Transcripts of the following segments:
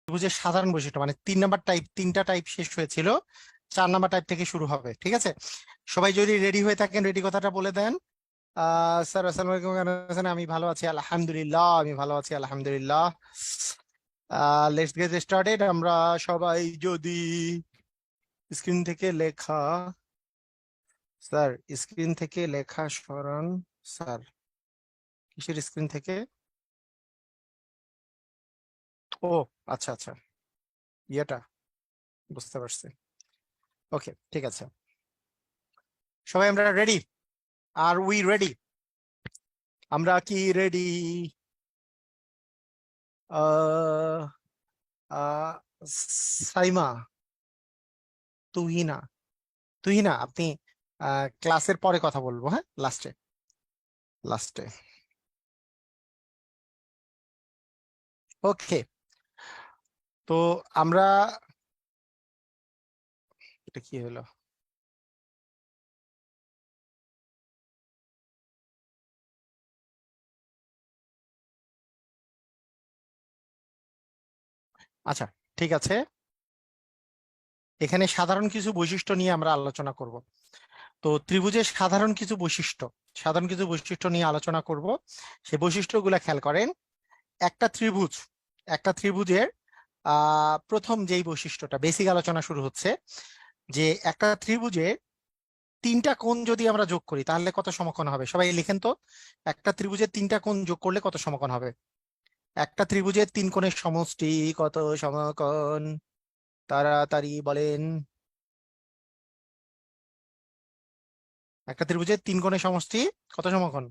ত্রিভুজের সাধারণ বৈশিষ্ট্য মানে 3 নাম্বার টাইপ, 3টা টাইপ শেষ হয়েছিল, 4 নাম্বার টাইপ থেকে শুরু হবে। ঠিক আছে, সবাই যদি রেডি হয়ে থাকেন রেডি কথাটা বলে দেন। স্যার আসসালামু আলাইকুম, কেমন আছেন? আমি ভালো আছি আলহামদুলিল্লাহ, আমি ভালো আছি আলহামদুলিল্লাহ। Let's get started. আমরা সবাই যদি স্ক্রিন থেকে লেখা, স্যার স্ক্রিন থেকে লেখা সরান। স্যার কিসের স্ক্রিন থেকে? ও আচ্ছা আচ্ছা, ইয়েটা বুঝতে পারছি। ওকে ঠিক আছে, সবাই আমরা রেডি? R we ready? আমরা কি রেডি? আহ আহ সাইমা, তুহিনা, তুহিনা আপনি ক্লাসের পরে কথা বলবো, হ্যাঁ, লাস্টে, লাস্টে। ওকে, তো আমরা, এটা কি হলো? আচ্ছা ঠিক আছে, এখানে সাধারণ কিছু বৈশিষ্ট্য নিয়ে আমরা আলোচনা করব। তো ত্রিভুজের সাধারণ কিছু বৈশিষ্ট্য, সাধারণ কিছু বৈশিষ্ট্য নিয়ে আলোচনা করব। সেই বৈশিষ্ট্যগুলো খেয়াল করেন। একটা ত্রিভুজ, একটা ত্রিভুজের প্রথম যেই বৈশিষ্ট্যটা, বেসিক আলোচনা শুরু হচ্ছে যে একটা ত্রিভুজে 3টা কোণ যদি আমরা যোগ করি তাহলে কত সমকোণ হবে? সবাই লিখেন তো, একটা ত্রিভুজের 3টা কোণ যোগ করলে কত সমকোণ হবে? একটা ত্রিভুজের 3 কোণের সমষ্টি কত সমকোণ? তাড়াতাড়ি বলেন। একটা ত্রিভুজের 3 কোণের সমষ্টি কত সমকোণ?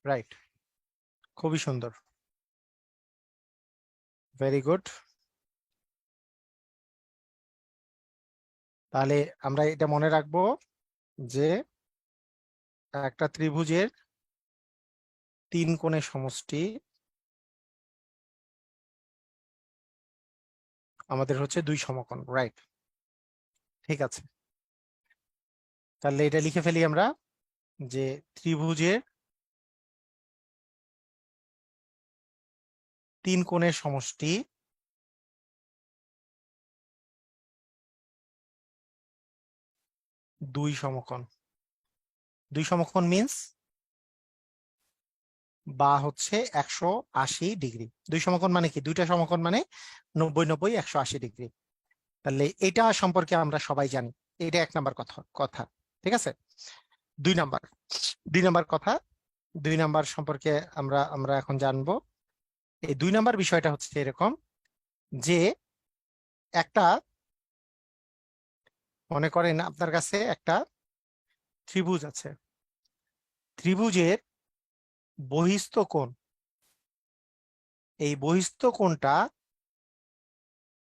রাইট, খুবই সুন্দর, ভেরি গুড। তাহলে আমরা এটা মনে রাখবো যে একটা ত্রিভুজের 3 কোণের সমষ্টি আমাদের হচ্ছে 2 সমকোণ। রাইট, ঠিক আছে। তাহলে এটা লিখে ফেলি আমরা যে ত্রিভুজের 3 কোণের সমষ্টি 2 সমকোণ। 2 সমকোণ মিন্স বা হচ্ছে 180 ডিগ্রি। 2 সমকোণ মানে কি? 2টা সমকোণ মানে 90 90 180 ডিগ্রি। তাহলে এটা সম্পর্কে আমরা সবাই জানি। এটা 1 নাম্বার কথা কথা ঠিক আছে। 2 নাম্বার, 2 নাম্বার কথা, 2 নাম্বার সম্পর্কে আমরা আমরা এখন জানবো। এই 2 নাম্বার বিষয়টা হচ্ছে এরকম যে একটা, মনে করেন আপনার কাছে একটা ত্রিভুজ আছে, ত্রিভুজের বহিস্থ কোণ, এই বহিস্থ কোণটা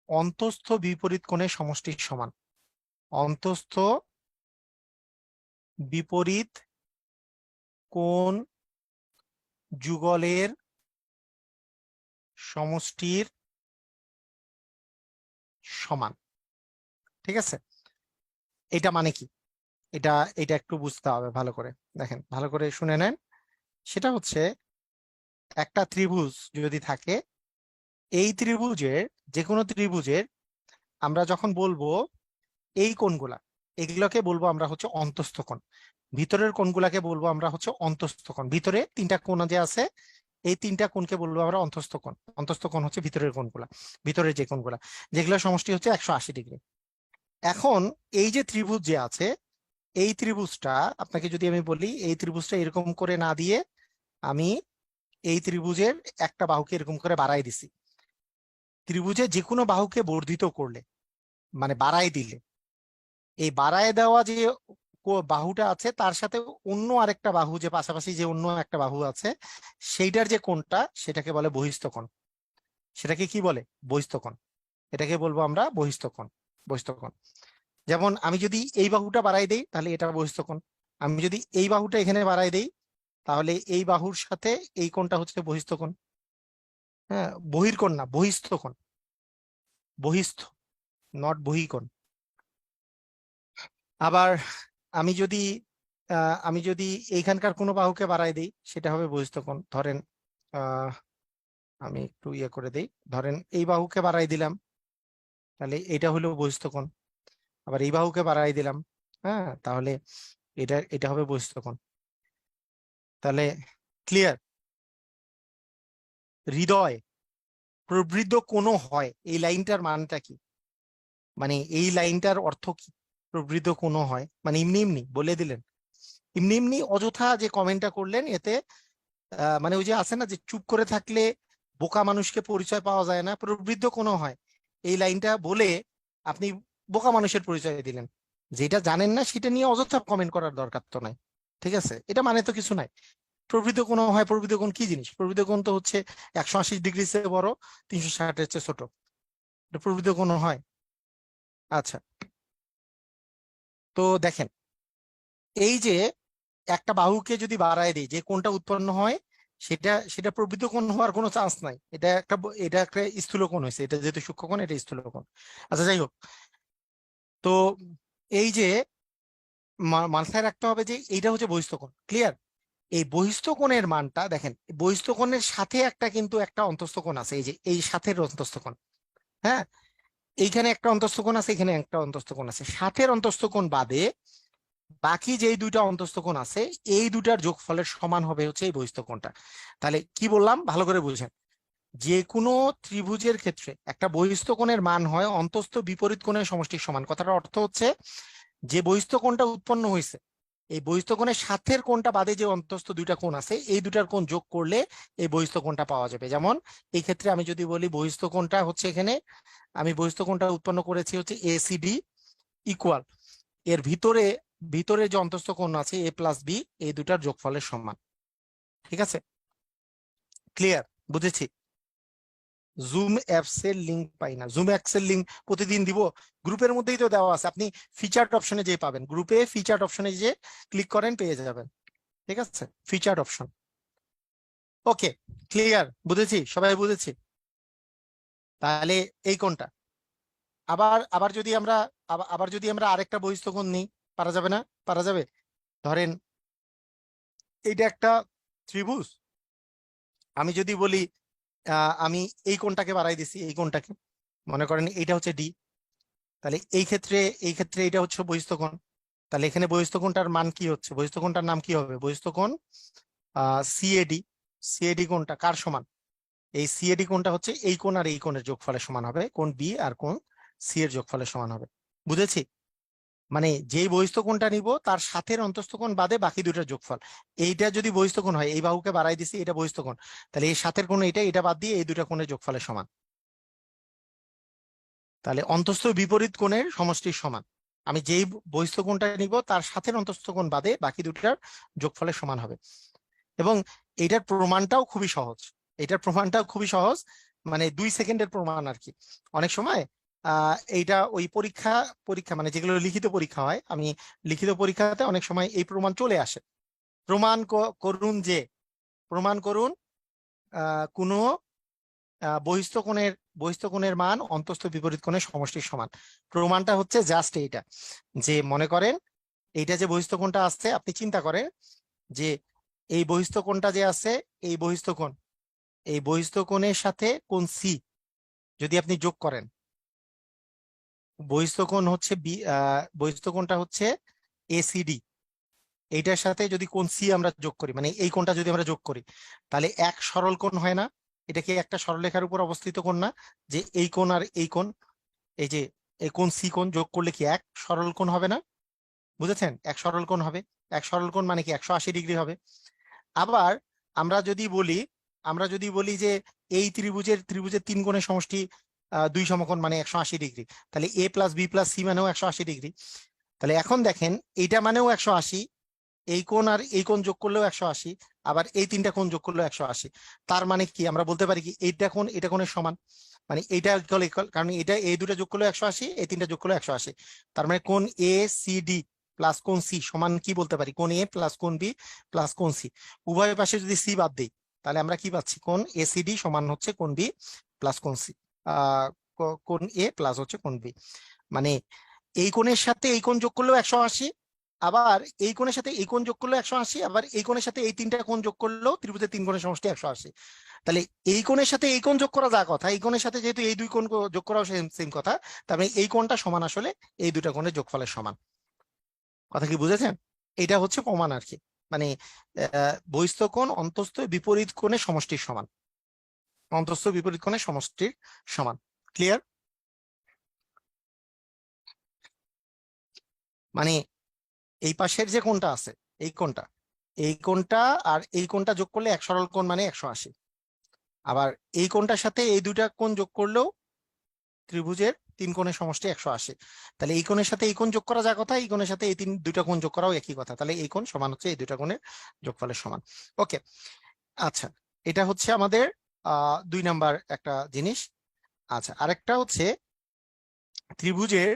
অন্তস্থ বিপরীত কোণের সমষ্টির সমান। অন্তস্থ বিপরীত কোণ যুগলের সমষ্টির সমান। ঠিক আছে, এটা মানে কি? এটা এটা একটু বুঝতে হবে ভালো করে। দেখেন, ভালো করে শুনে নেন। সেটা হচ্ছে একটা ত্রিভুজ যদি থাকে, এই ত্রিভুজের, যে কোনো ত্রিভুজের আমরা যখন বলবো এই কোণগুলা, এগুলোকে বলবো আমরা হচ্ছে অন্তস্থ কোণ। ভিতরের কোণগুলাকে বলবো আমরা হচ্ছে অন্তস্থ কোণ। ভিতরে 3টা কোণ যে আছে, এই 3টা কোণকে বলবো আমরা অন্তস্থ কোণ। অন্তস্থ কোণ হচ্ছে ভিতরের কোণগুলা, ভিতরের যে কোণগুলা, যেগুলো সমষ্টি হচ্ছে 180 ডিগ্রি। এখন এই যে ত্রিভুজ যে আছে, এই ত্রিভুজটা আপনাকে যদি আমি বলি, এই ত্রিভুজটা এরকম করে না দিয়ে আমি এই ত্রিভুজের একটা বাহুকে এরকম করে বাড়াই দিছি। ত্রিভুজের যে কোনো বাহুকে বর্ধিত করলে, মানে বাড়াই দিলে, এই বাড়ায় দেওয়া যে বাহুটা আছে তার সাথে অন্য আরেকটা বাহু, যে পাশাপাশি যে অন্য একটা বাহু আছে, সেইটার যে কোণটা সেটাকে বলে বহিস্থ কোণ। সেটাকে কি বলে? বহিস্থ কোণ। এটাকে বলবো আমরা বহিস্থ কোণ। বহিস্থ কোণ। যেমন আমি যদি এই বাহুটা বাড়াই দেই তাহলে এটা বহিস্থ কোণ। আমি যদি এই বাহুটা এখানে বাড়াই দেই তাহলে এই বাহুর সাথে এই কোণটা হচ্ছে বহিস্থ কোণ। হ্যাঁ, বহির্কোণ না, বহিস্থ কোণ। বহিস্থ, নট বহিকোণ। আবার আমি যদি আমি যদি এইখানকার কোনো বাহুকে বাড়াই দিই সেটা হবে বহিস্থ কোণ। ধরেন আমি একটু ইয়ে করে দিই, ধরেন এই বাহুকে বাড়াই দিলাম, তাহলে এটা হলো বহিস্থ কোণ। আবার এই বাহুকে বাড়াই দিলাম, হ্যাঁ, তাহলে এটা এটা হবে বহিস্থ কোণ। তাহলে ক্লিয়ার? হৃদয় প্রবৃদ্ধ কোণ হয়, এই লাইনটার মানটা কি, মানে এই লাইনটার অর্থ কি? প্রবৃদ্ধ কোণ হয় মানে এমনি এমনি বলে দিলেন, এমনি এমনি অযথা যে কমেন্টটা করলেন এতে মানে ওই যে আছে না যে চুপ করে থাকলে বোকা মানুষকে পরিচয় পাওয়া যায় না, প্রবৃদ্ধ কোণ হয় এই লাইনটা বলে আপনি বোকা মানুষের পরিচয় দিলেন। যেটা জানেন না সেটা নিয়ে অযথা কমেন্ট করার দরকার তো নাই। ঠিক আছে, এটা মানে তো কিছু নাই। প্রবৃদ্ধ কোণ হয়, প্রবৃদ্ধ কোণ কি জিনিস? প্রবৃদ্ধ কোণ তো হচ্ছে 180 ডিগ্রি চেয়ে বড়, 360-এর চেয়ে ছোট, এটা প্রবৃদ্ধ কোণ হয়। আচ্ছা, তো দেখেন, এই যে একটা বাহুকে যদি বাড়ায় দিই, যে কোণটা উৎপন্ন হয় সেটা সেটা প্রবৃদ্ধ কোণ হওয়ার কোনো চান্স নাই। এটা একটা এটা একটা স্থূল কোণ হয়েছে, এটা যেহেতু সূক্ষ্ম কোণ, এটা স্থূল কোণ। আচ্ছা, যাই হোক, তো এই যে মাথায় রাখতে হবে যে এইটা হচ্ছে বহিস্থ কোণ। ক্লিয়ার? এই বহিস্থ কোণের মানটা দেখেন, বহিস্থ কোণের সাথে একটা কিন্তু একটা অন্তস্থ কোণ আছে, এই যে এই সাথের অন্তস্থ কোণ। হ্যাঁ, এইখানে একটা অন্তস্থ কোণ আছে, এখানে একটা অন্তস্থ কোণ আছে। সাথের অন্তস্থ কোণ বাদে বাকি যেই দুইটা অন্তস্থ কোণ আছে এই দুটার যোগফলের সমান হবে হচ্ছে এই বহিস্থ কোণটা। তাহলে কি বললাম ভালো করে বুঝেন, যে কোনো ত্রিভুজের ক্ষেত্রে একটা বহিস্থ কোণের মান হয় অন্তস্থ বিপরীত কোণের সমষ্টির সমান। কথাটার অর্থ হচ্ছে যে বহিস্থ কোণটা উৎপন্ন হয়েছে এই বহিস্থ কোণের সাথের কোণটা বাদে যে অন্তস্থ দুইটা কোণ আছে এই দুটার কোণ যোগ করলে এই বহিস্থ কোণটা পাওয়া যাবে। যেমন এই ক্ষেত্রে আমি যদি বলি বহিস্থ কোণটা হচ্ছে এখানে, আমি বহিস্থ কোণটা উৎপন্ন করেছি হচ্ছে এসিডি ইকুয়াল এর ভিতরে ভিতরে যে অন্তস্থ কোণ আছে এ প্লাস বি, এই দুটার যোগফলের সমান। ঠিক আছে, ক্লিয়ার? বুঝেছি। জুম অ্যাপস এর লিংক পাই না, জুম অ্যাপস এর লিংক প্রতিদিন দিব, গ্রুপের মধ্যেই তো দেওয়া আছে, আপনি ফিচার্ড অপশনে যে পাবেন, গ্রুপে ফিচার্ড অপশনে যে ক্লিক করেন পেয়ে যাবেন। ঠিক আছে, ফিচার্ড অপশন। ওকে, ক্লিয়ার? বুঝেছি, সবাই বুঝেছি। তাহলে এই কোনটা, আবার আবার যদি আমরা আবার যদি আমরা আরেকটা বহিস্থ কোণ নিই, পারা যাবে না? পারা যাবে। ধরেন এইটা একটা ত্রিভুজ, আমি যদি বলি আমি এই কোণটাকে বাড়াই দিছি, এই কোণটাকে মনে করেন এইটা হচ্ছে ডি, তাহলে এই ক্ষেত্রে এটা হচ্ছে বহিস্থ কোণ। তাহলে এখানে বহিস্থ কোণটার মান কি হচ্ছে, বহিস্থ কোণটার নাম কি হবে? বহিস্থ কোণ সিএডি। সিএডি কোণটা কার সমান? এই সিএডি কোণটা হচ্ছে এই কোণ আর এই কোণের যোগফলের সমান হবে, কোণ বি আর কোণ সি এর যোগফলের সমান হবে। বুঝেছি? মানে যেই বহিস্থ কোণটা নিব তার সাথের অন্তস্থ কোণ বাদে বাকি দুটার যোগফল। এইটা যদি বহিস্থ কোণ হয়, এই বাহুকে বাড়াই দিছি, এটা বহিস্থ কোণ, তাহলে এই সাথের কোণ এটা, এটা বাদ দিয়ে এই দুটা কোণের যোগফলের সমান। তাহলে অন্তস্থ বিপরীত কোণের সমষ্টির সমান। আমি যেই বহিস্থ কোণটা নিব তার সাথের অন্তস্থ কোণ বাদে বাকি দুটার যোগফলের সমান হবে। এবং এটার প্রমাণটাও খুবই সহজ, এটার প্রমাণটাও খুবই সহজ, মানে 2 সেকেন্ডের প্রমাণ আর কি। অনেক সময় এইটা ওই পরীক্ষা পরীক্ষা মানে যেগুলো লিখিত পরীক্ষা হয়, আমি লিখিত পরীক্ষাতে অনেক সময় এই প্রমাণ চলে আসে। প্রমাণ করুন যে, প্রমাণ করুন কোনো বহিস্থ কোণের মান অন্তস্থ বিপরীত কোণের সমষ্টির সমান। প্রমাণটা হচ্ছে জাস্ট এইটা, যে মনে করেন এইটা যে বহিস্থ কোণটা আসছে, আপনি চিন্তা করেন যে এই বহিস্থ কোণটা যে আছে, এই বহিস্থ কোণ, এই বহিস্থ কোণের সাথে কোণ সি যদি আপনি যোগ করেন, বহিস্থ কোণ হচ্ছে বহিস্থ কোণটা হচ্ছে এসিডি, এইটার সাথে যদি কোণ সি আমরা যোগ করি, মানে এই কোণটা যদি আমরা যোগ করি, তাহলে এক সরল কোণ হয় না? এটা কি একটা সরলরেখার উপর অবস্থিত কোণ না? যে এই কোণ আর এই কোণ, এই যে এই কোণ সি কোণ যোগ করলে কি এক সরল কোণ হবে না? বুঝেছেন? এক সরল কোণ হবে। এক সরল কোণ মানে কি 180 ডিগ্রি হবে। আবার আমরা যদি বলি, আমরা যদি বলি যে এই ত্রিভুজের ত্রিভুজের তিন কোণের সমষ্টি দুই সমকোণ মানে 180 ডিগ্রি, তাহলে এ প্লাস বি প্লাস সি মানেও 180 ডিগ্রি। তাহলে এখন দেখেন এইটা মানেও 180, এই কোণ আর এই কোণ যোগ করলেও 180, আবার এই তিনটা কোণ যোগ করলেও 180। তার মানে কি আমরা বলতে পারি কি এইটা কোণ এটা কোণের সমান, মানে এইটা কারণ এটা এই দুটো যোগ করলেও 180, এই তিনটা যোগ করলেও 180। তার মানে কোণ এ সি ডি প্লাস কোণ সি সমান কি বলতে পারি, কোণ এ প্লাস কোণ বি প্লাস কোণ সি। উভয় পাশে যদি সি বাদ দিই তাহলে আমরা কি পাচ্ছি, কোণ এসিডি সমান হচ্ছে কোণ বি প্লাস কোণ সি, আহ কোণ এ প্লাস হচ্ছে কোণ বি। মানে এই কোণের সাথে এই কোণ যোগ করলেও 180, আবার এই কোণের সাথে এই কোণ যোগ করলেও 180, আবার এই কোণের সাথে এই তিনটা কোণ যোগ করলেও ত্রিভুজের তিন কোণের সমষ্টি 180। তাহলে এই কোণের সাথে এই কোণ যোগ করা যা কথা, এই কোণের সাথে যেহেতু এই দুই কোণ যোগ করাও সেম সেম কথা, তার মানে এই কোণটা সমান আসলে এই দুটা কোণের যোগফলের সমান। কথা কি বুঝেছেন? এটা হচ্ছে প্রমাণ আর কি, মানে বহিস্থ কোণ অন্তস্থ বিপরীত কোণের সমষ্টির সমান, অন্তস্থ বিপরীত কোণের সমষ্টির সমান। ক্লিয়ার? মানে এই পাশের যে কোণটা আছে, এই কোণটা, এই কোণটা আর এই কোণটা যোগ করলে এক সরল কোণ মানে 180। আবার এই কোণটার সাথে এই দুইটা কোণ যোগ করলেও ত্রিভুজের তিন কোণের সমষ্টি 180। তাহলে এই কোণের সাথে এই কোণ যোগ করা যা কথা, এই কোণের সাথে এই দুইটা কোণ যোগ করাও একই কথা, তাহলে এই কোণ সমান হচ্ছে এই দুইটা কোণের যোগফলের সমান। ওকে, আচ্ছা, এটা হচ্ছে আমাদের 2 নাম্বার একটা জিনিস। আচ্ছা, আরেকটা হচ্ছে ত্রিভুজের,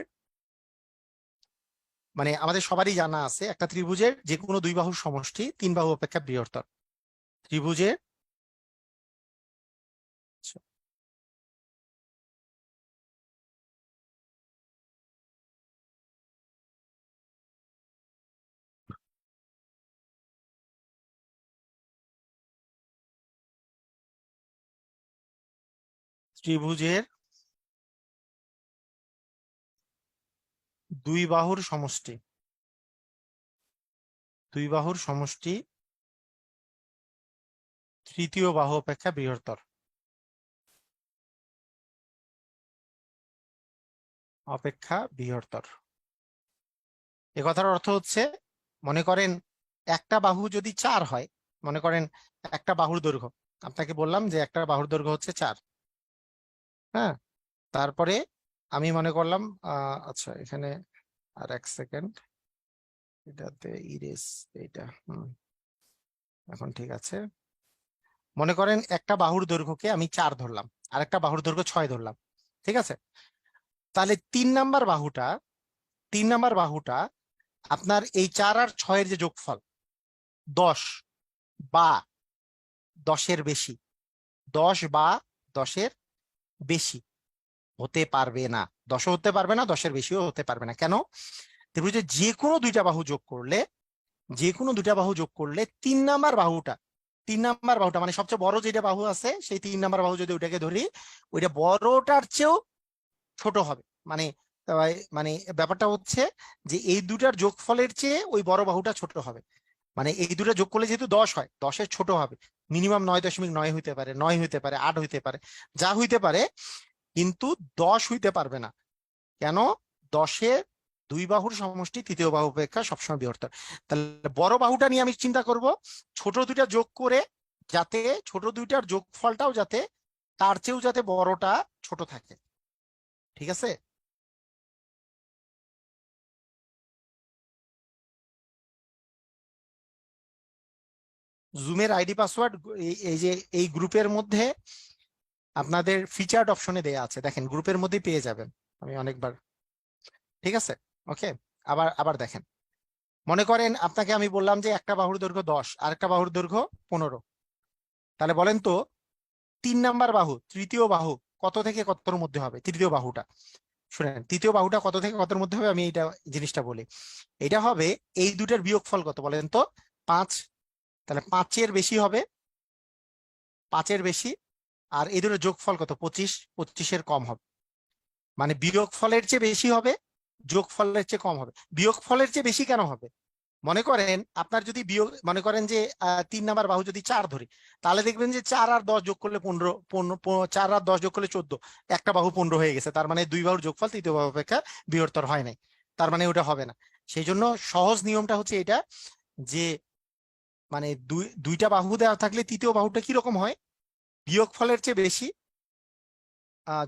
মানে আমাদের সবারই জানা আছে একটা ত্রিভুজের যে কোনো দুই বাহুর সমষ্টি তিন বাহু অপেক্ষা বৃহত্তর। ত্রিভুজের, ত্রিভুজের দুই বাহুর সমষ্টি, দুই বাহুর সমষ্টি তৃতীয় বাহু অপেক্ষা বৃহত্তর, অপেক্ষা বৃহত্তর। এ কথার অর্থ হচ্ছে, মনে করেন একটা বাহু যদি 4 হয়, মনে করেন একটা বাহুর দৈর্ঘ্য, আপনাকে বললাম যে একটা বাহুর দৈর্ঘ্য হচ্ছে 4। হ্যাঁ, তারপরে আমি মনে করলাম আচ্ছা এখানে আর এক সেকেন্ড, এটাতে ইরেজ, এইটা এখন ঠিক আছে। মনে করেন একটা বাহুর দৈর্ঘ্যকে আমি 4 ধরলাম, আর একটা বাহুর দৈর্ঘ্য 6 ধরলাম, ঠিক আছে? তাহলে 3 নাম্বার বাহুটা আপনার এই 4 আর 6-এর যে যোগফল 10 বা 10-এর বেশি, 10 বা 10-এর বেশি হতে পারবে না। 10ও হতে পারবে না, 10-এর বেশিও হতে পারবে না। কেন? ত্রিভুজে যে কোনো দুইটা বাহু যোগ করলে, যে কোনো দুইটা বাহু যোগ করলে 3 নাম্বার বাহুটা, 3 নাম্বার বাহুটা মানে সবচেয়ে বড় যেটা বাহু আছে, সেই 3 নাম্বার বাহু যদি ওইটাকে ধরি, ওইটা বড়টার চেয়েও ছোট হবে। মানে মানে ব্যাপারটা হচ্ছে যে এই দুটার যোগফলের চেয়ে ওই বড় বাহুটা ছোট হবে। মানে এই দুটো যোগ করলে যেহেতু 10 হয়, 10-এর ছোট হবে, মিনিমাম 9.9 হইতে পারে, 9 হইতে পারে, 8 হইতে পারে, যা হইতে পারে, কিন্তু 10 হইতে পারবে না। কেন? 10-এর দুই বাহুর সমষ্টি তৃতীয় বাহু অপেক্ষা সবসময় বৃহত্তর। তাহলে বড় বাহুটা নিয়ে আমি চিন্তা করব, ছোট দুইটা যোগ করে যাতে ছোট দুইটার যোগফলটাও যাতে তার চেয়েও যাতে বড়টা ছোট থাকে। ঠিক আছে? জুমের আইডি পাসওয়ার্ড এই যে এই গ্রুপের মধ্যে আপনাদের ফিচার্ড অপশনে দেয়া আছে, দেখেন গ্রুপের মধ্যেই পেয়ে যাবেন। আমি অনেকবার, ঠিক আছে, ওকে। আবার আবার দেখেন, মনে করেন আপনাকে আমি বললাম যে একটা বাহুর দৈর্ঘ্য 10 আর একটা বাহুর দৈর্ঘ্য 15। তাহলে বলেন তো 3 নাম্বার বাহু, তৃতীয় বাহু কত থেকে কতর মধ্যে হবে? তৃতীয় বাহুটা, শুনেন, তৃতীয় বাহুটা কত থেকে কতর মধ্যে হবে আমি এটা জিনিসটা বলি। এটা হবে এই দুটার বিয়োগফল কত বলেন তো? 5। তাহলে 5-এর বেশি হবে, 5-এর বেশি। আর এই দুটোর যোগফল কত? 25, 25-এর কম হবে। মানে বিয়োগফলের চেয়ে বেশি হবে, যোগফলের চেয়ে কম হবে। বিয়োগফলের চেয়ে বেশি কেন হবে? মনে করেন আপনার যদি বিয়োগ, মনে করেন যে 3 নাম্বার বাহু যদি 4 ধরি, তাহলে দেখবেন যে 4 আর 10 যোগ করলে 15, 4 আর 10 যোগ করলে 14, একটা বাহু 15 হয়ে গেছে। তার মানে দুই বাহুর যোগফল তৃতীয় বাহু অপেক্ষা বৃহত্তর হয় নাই, তার মানে ওটা হবে না। সেই জন্য সহজ নিয়মটা হচ্ছে এটা, যে মানে দুইটা বাহু দেওয়া থাকলে তৃতীয় বাহুটা কিরকম হয়? বিয়োগফলের চেয়ে বেশি,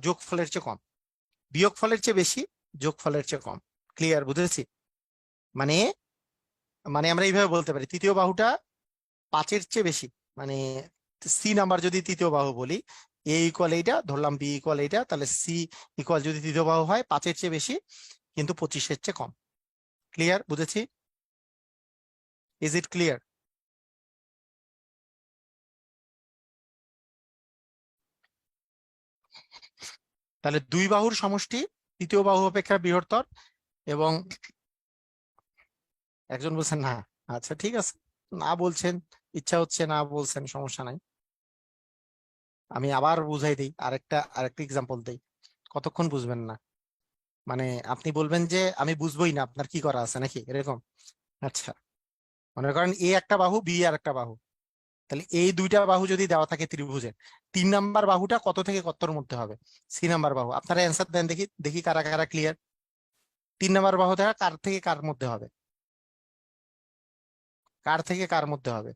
যোগফলের চেয়ে কম। বিয়োগফলের চেয়ে বেশি, যোগফলের চেয়ে কম। ক্লিয়ার? বুঝেছি? মানে, মানে আমরা এইভাবে বলতে পারি তৃতীয় বাহুটা 5-এর চেয়ে বেশি, মানে C নাম্বার যদি তৃতীয় বাহু বলি, A ইকুয়াল এইটা ধরলাম, B ইকুয়াল এইটা, তাহলে C ইকুয়াল যদি তৃতীয় বাহু হয় 5-এর চেয়ে বেশি কিন্তু 25-এর চেয়ে কম। ক্লিয়ার? বুঝেছি? Is it clear? তাহলে দুই বাহুর সমষ্টি তৃতীয় বাহু অপেক্ষা বৃহত্তর, এবং একজন বলছেন না। আচ্ছা ঠিক আছে, না বলছেন, ইচ্ছা হচ্ছে না বলছেন, সমস্যা নাই। আমি আবার বুঝাই দিই, আরেকটা আরেকটা এক্সাম্পল দিই। কতক্ষণ বুঝবেন না? মানে আপনি বলবেন যে আমি বুঝবোই না, আপনার কি করা আছে নাকি এরকম? আচ্ছা, মনে করেন এ একটা বাহু, বি আর একটা বাহু। তাহলে এই দুইটা বাহু যদি দেওয়া থাকে ত্রিভুজের, 3 নাম্বার বাহুটা কত থেকে কতর মধ্যে হবে? সি নাম্বার বাহু। আপনারা অ্যান্সার দেন দেখি, দেখি কারা কারা ক্লিয়ার। 3 নাম্বার বাহুটা কার থেকে কার মধ্যে হবে? কার থেকে কার মধ্যে হবে?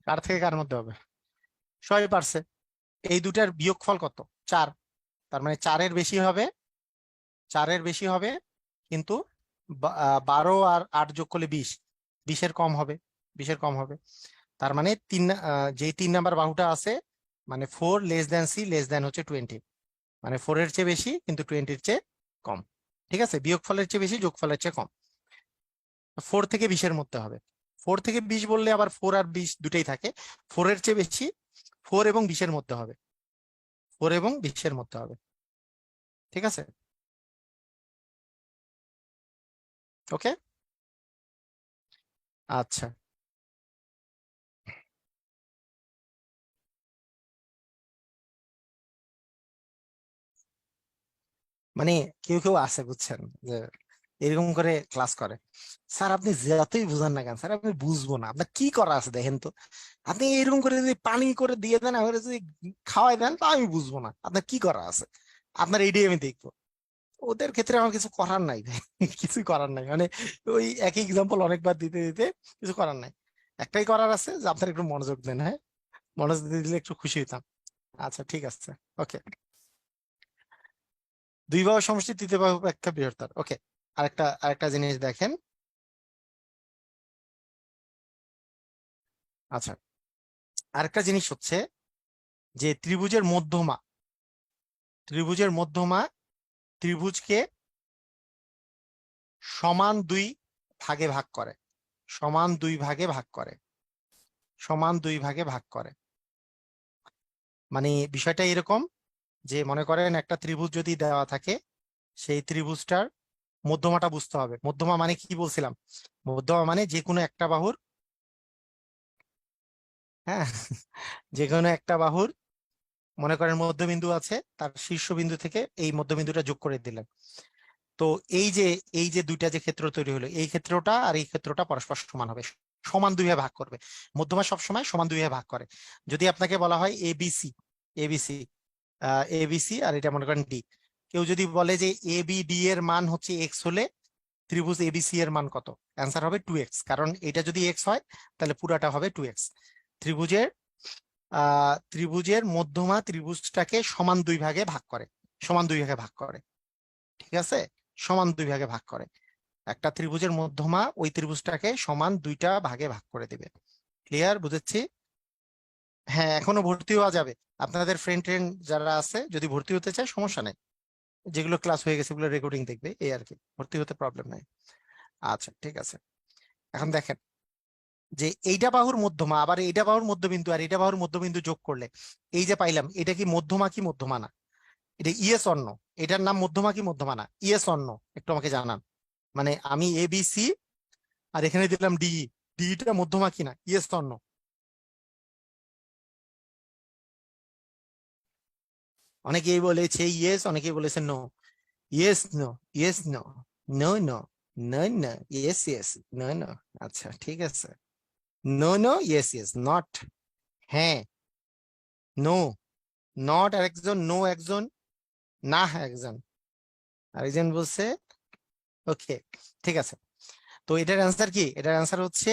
কার থেকে কার মধ্যে হবে? সবাই পারছে। এই দুটার বিয়োগফল কত? 4। তার মানে 4-এর বেশি হবে, কিন্তু 12 আর 8 যোগ করলে 20, 20-এর কম হবে, 20-এর কম হবে। তার মানে যেই 3 নাম্বার বাহুটা আছে, মানে 4 < c < হচ্ছে 20, মানে 4-এর চেয়ে বেশি কিন্তু 20-র চেয়ে কম। ঠিক আছে, বিয়োগফলের চেয়ে বেশি, যোগফলের চেয়ে কম। 4 থেকে 20-এর মধ্যে হবে। 4 থেকে 20 বললে আবার 4 আর 20 দুটাই থাকে। 4-এর চেয়ে বেশি, 4 এবং 20-এর মধ্যে হবে, 4 এবং 20-এর মধ্যে হবে। ঠিক আছে, ওকে। আচ্ছা, মানে কেউ কেউ আছে বুঝছেন, যে এরকম করে ক্লাস করে। স্যার আপনি যতই বুঝান না কেন স্যার, আমি বুঝবো না, আপনার কি করা আছে দেখেন তো। আপনি এরকম করে যদি পানি করে দিয়ে দেন, আমার যদি খাওয়াই দেন, তা আমি বুঝবো না আপনার কি করা আছে। আপনার এইটাই আমি দেখবো। ওদের ক্ষেত্রে আমার কিছু করার নাই ভাই। কিছু করার নাই, মানে ওই একই এক্সাম্পল অনেকবার দিতে দিতে কিছু করার নাই। একটাই করার আছে, যে আপনার একটু মনোযোগ দেন, হ্যাঁ। মনোযোগ দিলে একটু খুশি হইতাম। আচ্ছা ঠিক আছে, ওকে। দুই বাহু সমষ্টি তৃতীয় বাহু অপেক্ষা বৃহত্তর, ওকে। আরেকটা আরেকটা জিনিস দেখেন। আচ্ছা, আরেকটা জিনিস হচ্ছে যে ত্রিভুজের মধ্যমা ত্রিভুজকে সমান দুই ভাগে ভাগ করে, সমান দুই ভাগে ভাগ করে, সমান দুই ভাগে ভাগ করে। মানে বিষয়টা এরকম, যে মনে করেন একটা ত্রিভুজ যদি দেওয়া থাকে, সেই ত্রিভুজটার মধ্যমাটা বুঝতে হবে। মধ্যমা মানে কি বলছিলাম? মধ্যমা মানে যে কোনো একটা বাহুর, হ্যাঁ, যে কোনো একটা বাহুর, মনে করেন মধ্যবিন্দু আছে, তার শীর্ষবিন্দু থেকে এই মধ্যবিন্দুটা যোগ করে দিলেন। তো এই যে দুইটা যে ক্ষেত্র তৈরি হলো, এই ক্ষেত্রটা আর এই ক্ষেত্রটা পরস্পর সমান হবে, সমান দুই ভাগে ভাগ করবে। মধ্যমা সবসময় সমান দুই ভাগে ভাগ করে। যদি আপনাকে বলা হয় এবিসি, এবিসি, এবিসি আর এটা মনে করেন ডি, কেউ যদি বলে যে এ বি ডি এর মান হচ্ছে এক্স হলে ত্রিভুজ এবিসি এর মান কত? অ্যান্সার হবে 2x, কারণ এটা যদি এক্স হয় তাহলে পুরাটা হবে 2x। ত্রিভুজের ত্রিভুজের মধ্যমা ত্রিভুজটাকে সমান দুই ভাগে ভাগ করে, সমান দুই ভাগে ভাগ করে। ঠিক আছে, সমান দুই ভাগে ভাগ করে। একটা ত্রিভুজের মধ্যমা ওই ত্রিভুজটাকে সমান দুইটা ভাগে ভাগ করে দিবে। ক্লিয়ার, বুঝেছি? হ্যাঁ, এখনো ভর্তি হওয়া যাবে। আপনাদের ফ্রেন্ড ট্রেন্ড যারা আছে যদি ভর্তি হতে চায় সমস্যা নেই, যেগুলো ক্লাস হয়ে গেছে ওগুলো রেকর্ডিং দেখবে, এই আর কি, ভর্তি হতে প্রবলেম নাই। আচ্ছা ঠিক আছে, এখন দেখেন যে এইটা বাহুর মধ্যমা আবার এইটা বাহুর মধ্যবিন্দু আর এইটা বাহুর মধ্যবিন্দু যোগ করলে এই যে পাইলাম, এটা কি মধ্যমা কি মধ্যমা না? এটা ইয়েস অন্য, এটার নাম মধ্যমা কি মধ্যমা না? ইয়েস অন্য, একটু আমাকে জানান। মানে আমি এ বি সি আর এখানে দিলাম ডি, ডিটা মধ্যমা কিনা, ইয়েস অন্য? অনেকেই বলেছে ইয়েস, অনেকেই বলেছে no. Yes no, yes no, no no, no no, yes yes, no no. আচ্ছা ঠিক আছে, no no, yes yes, not, হ্যাঁ, নো, নট একজন, নো একজন, না একজন, আরেকজন বলছে ওকে। ঠিক আছে, তো এটার অ্যান্সার কি? এটার অ্যান্সার হচ্ছে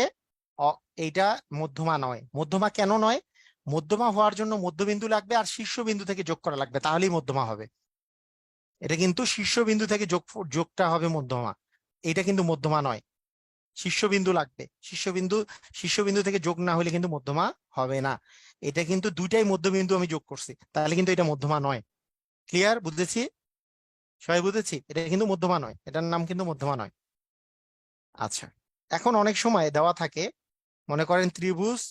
এইটা মধ্যমা নয়। মধ্যমা কেন নয়? মধ্যমা হওয়ার জন্য মধ্যবিন্দু লাগবে আর শীর্ষবিন্দু থেকে যোগ করা লাগবে, তাহলেই মধ্যমা হবে। এটা কিন্তু শীর্ষবিন্দু থেকে যোগটা হবে মধ্যমা, এটা কিন্তু মধ্যমা নয়। শীর্ষবিন্দু লাগবে, শীর্ষবিন্দু থেকে যোগ না হলে কিন্তু মধ্যমা হবে না। এটা কিন্তু দুইটাই মধ্যবিন্দু আমি যোগ করছি, তাহলে কিন্তু এটা মধ্যমা নয়। ক্লিয়ার, বুঝেছি? সবাই বুঝেছি, এটা কিন্তু মধ্যমা নয়, এটার নাম কিন্তু মধ্যমা নয়। আচ্ছা, এখন অনেক সময় দেওয়া থাকে, মনে করেন ত্রিভুজ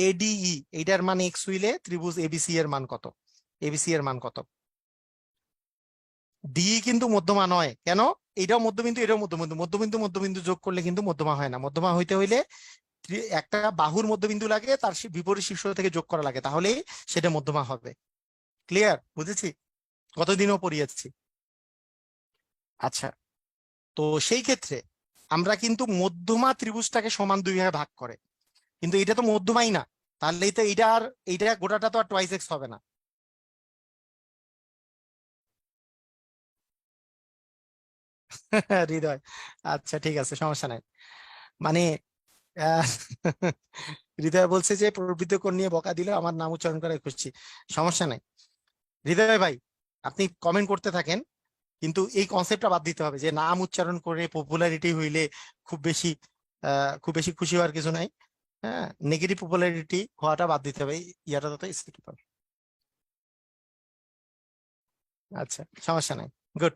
এডিই এইটার মান এক্স হইলে ত্রিভুজ এবিসি এর মান কত? এবিসি এর মান কত? ডি কিন্তু মধ্যমা নয়, কেন? এটাও মধ্যবিন্দু, এটাও মধ্যবিন্দু, মধ্যবিন্দু মধ্যবিন্দু যোগ করলে কিন্তু মধ্যমা হয় না। মধ্যমা হইতে হইলে একটা বাহুর মধ্যবিন্দু লাগে, তার বিপরীত শীর্ষ থেকে যোগ করা লাগে, তাহলেই সেটা মধ্যমা হবে। ক্লিয়ার? বুঝেছি? কতদিনও পড়িয়েছি। আচ্ছা, তো সেই ক্ষেত্রে আমরা কিন্তু মধ্যমা ত্রিভুজটাকে সমান দুই ভাগে ভাগ করে, কিন্তু এটা তো মধ্যমাই না, তাহলে তো এইটা গোটাটা তো আর টোয়াইস এক্স হবে না। হৃদয়, আচ্ছা ঠিক আছে, সমস্যা নাই। মানে আহ, হৃদয় বলছে যে প্রবৃদ্ধ কোণ নিয়ে বকা দিলে আমার নাম উচ্চারণ করে খুশি। সমস্যা নাই হৃদয় ভাই, আপনি কমেন্ট করতে থাকেন, কিন্তু এই কনসেপ্টটা বাদ দিতে হবে যে নাম উচ্চারণ করে পপুলারিটি হইলে খুব বেশি খুব বেশি খুশি হওয়ার কিছু নাই। হ্যাঁ, নেগেটিভ পপুলারিটি হওয়াটা বাদ দিতে হবে, ইয়াটা তো স্থিতিফল। আচ্ছা, সমস্যা নাই, গুড।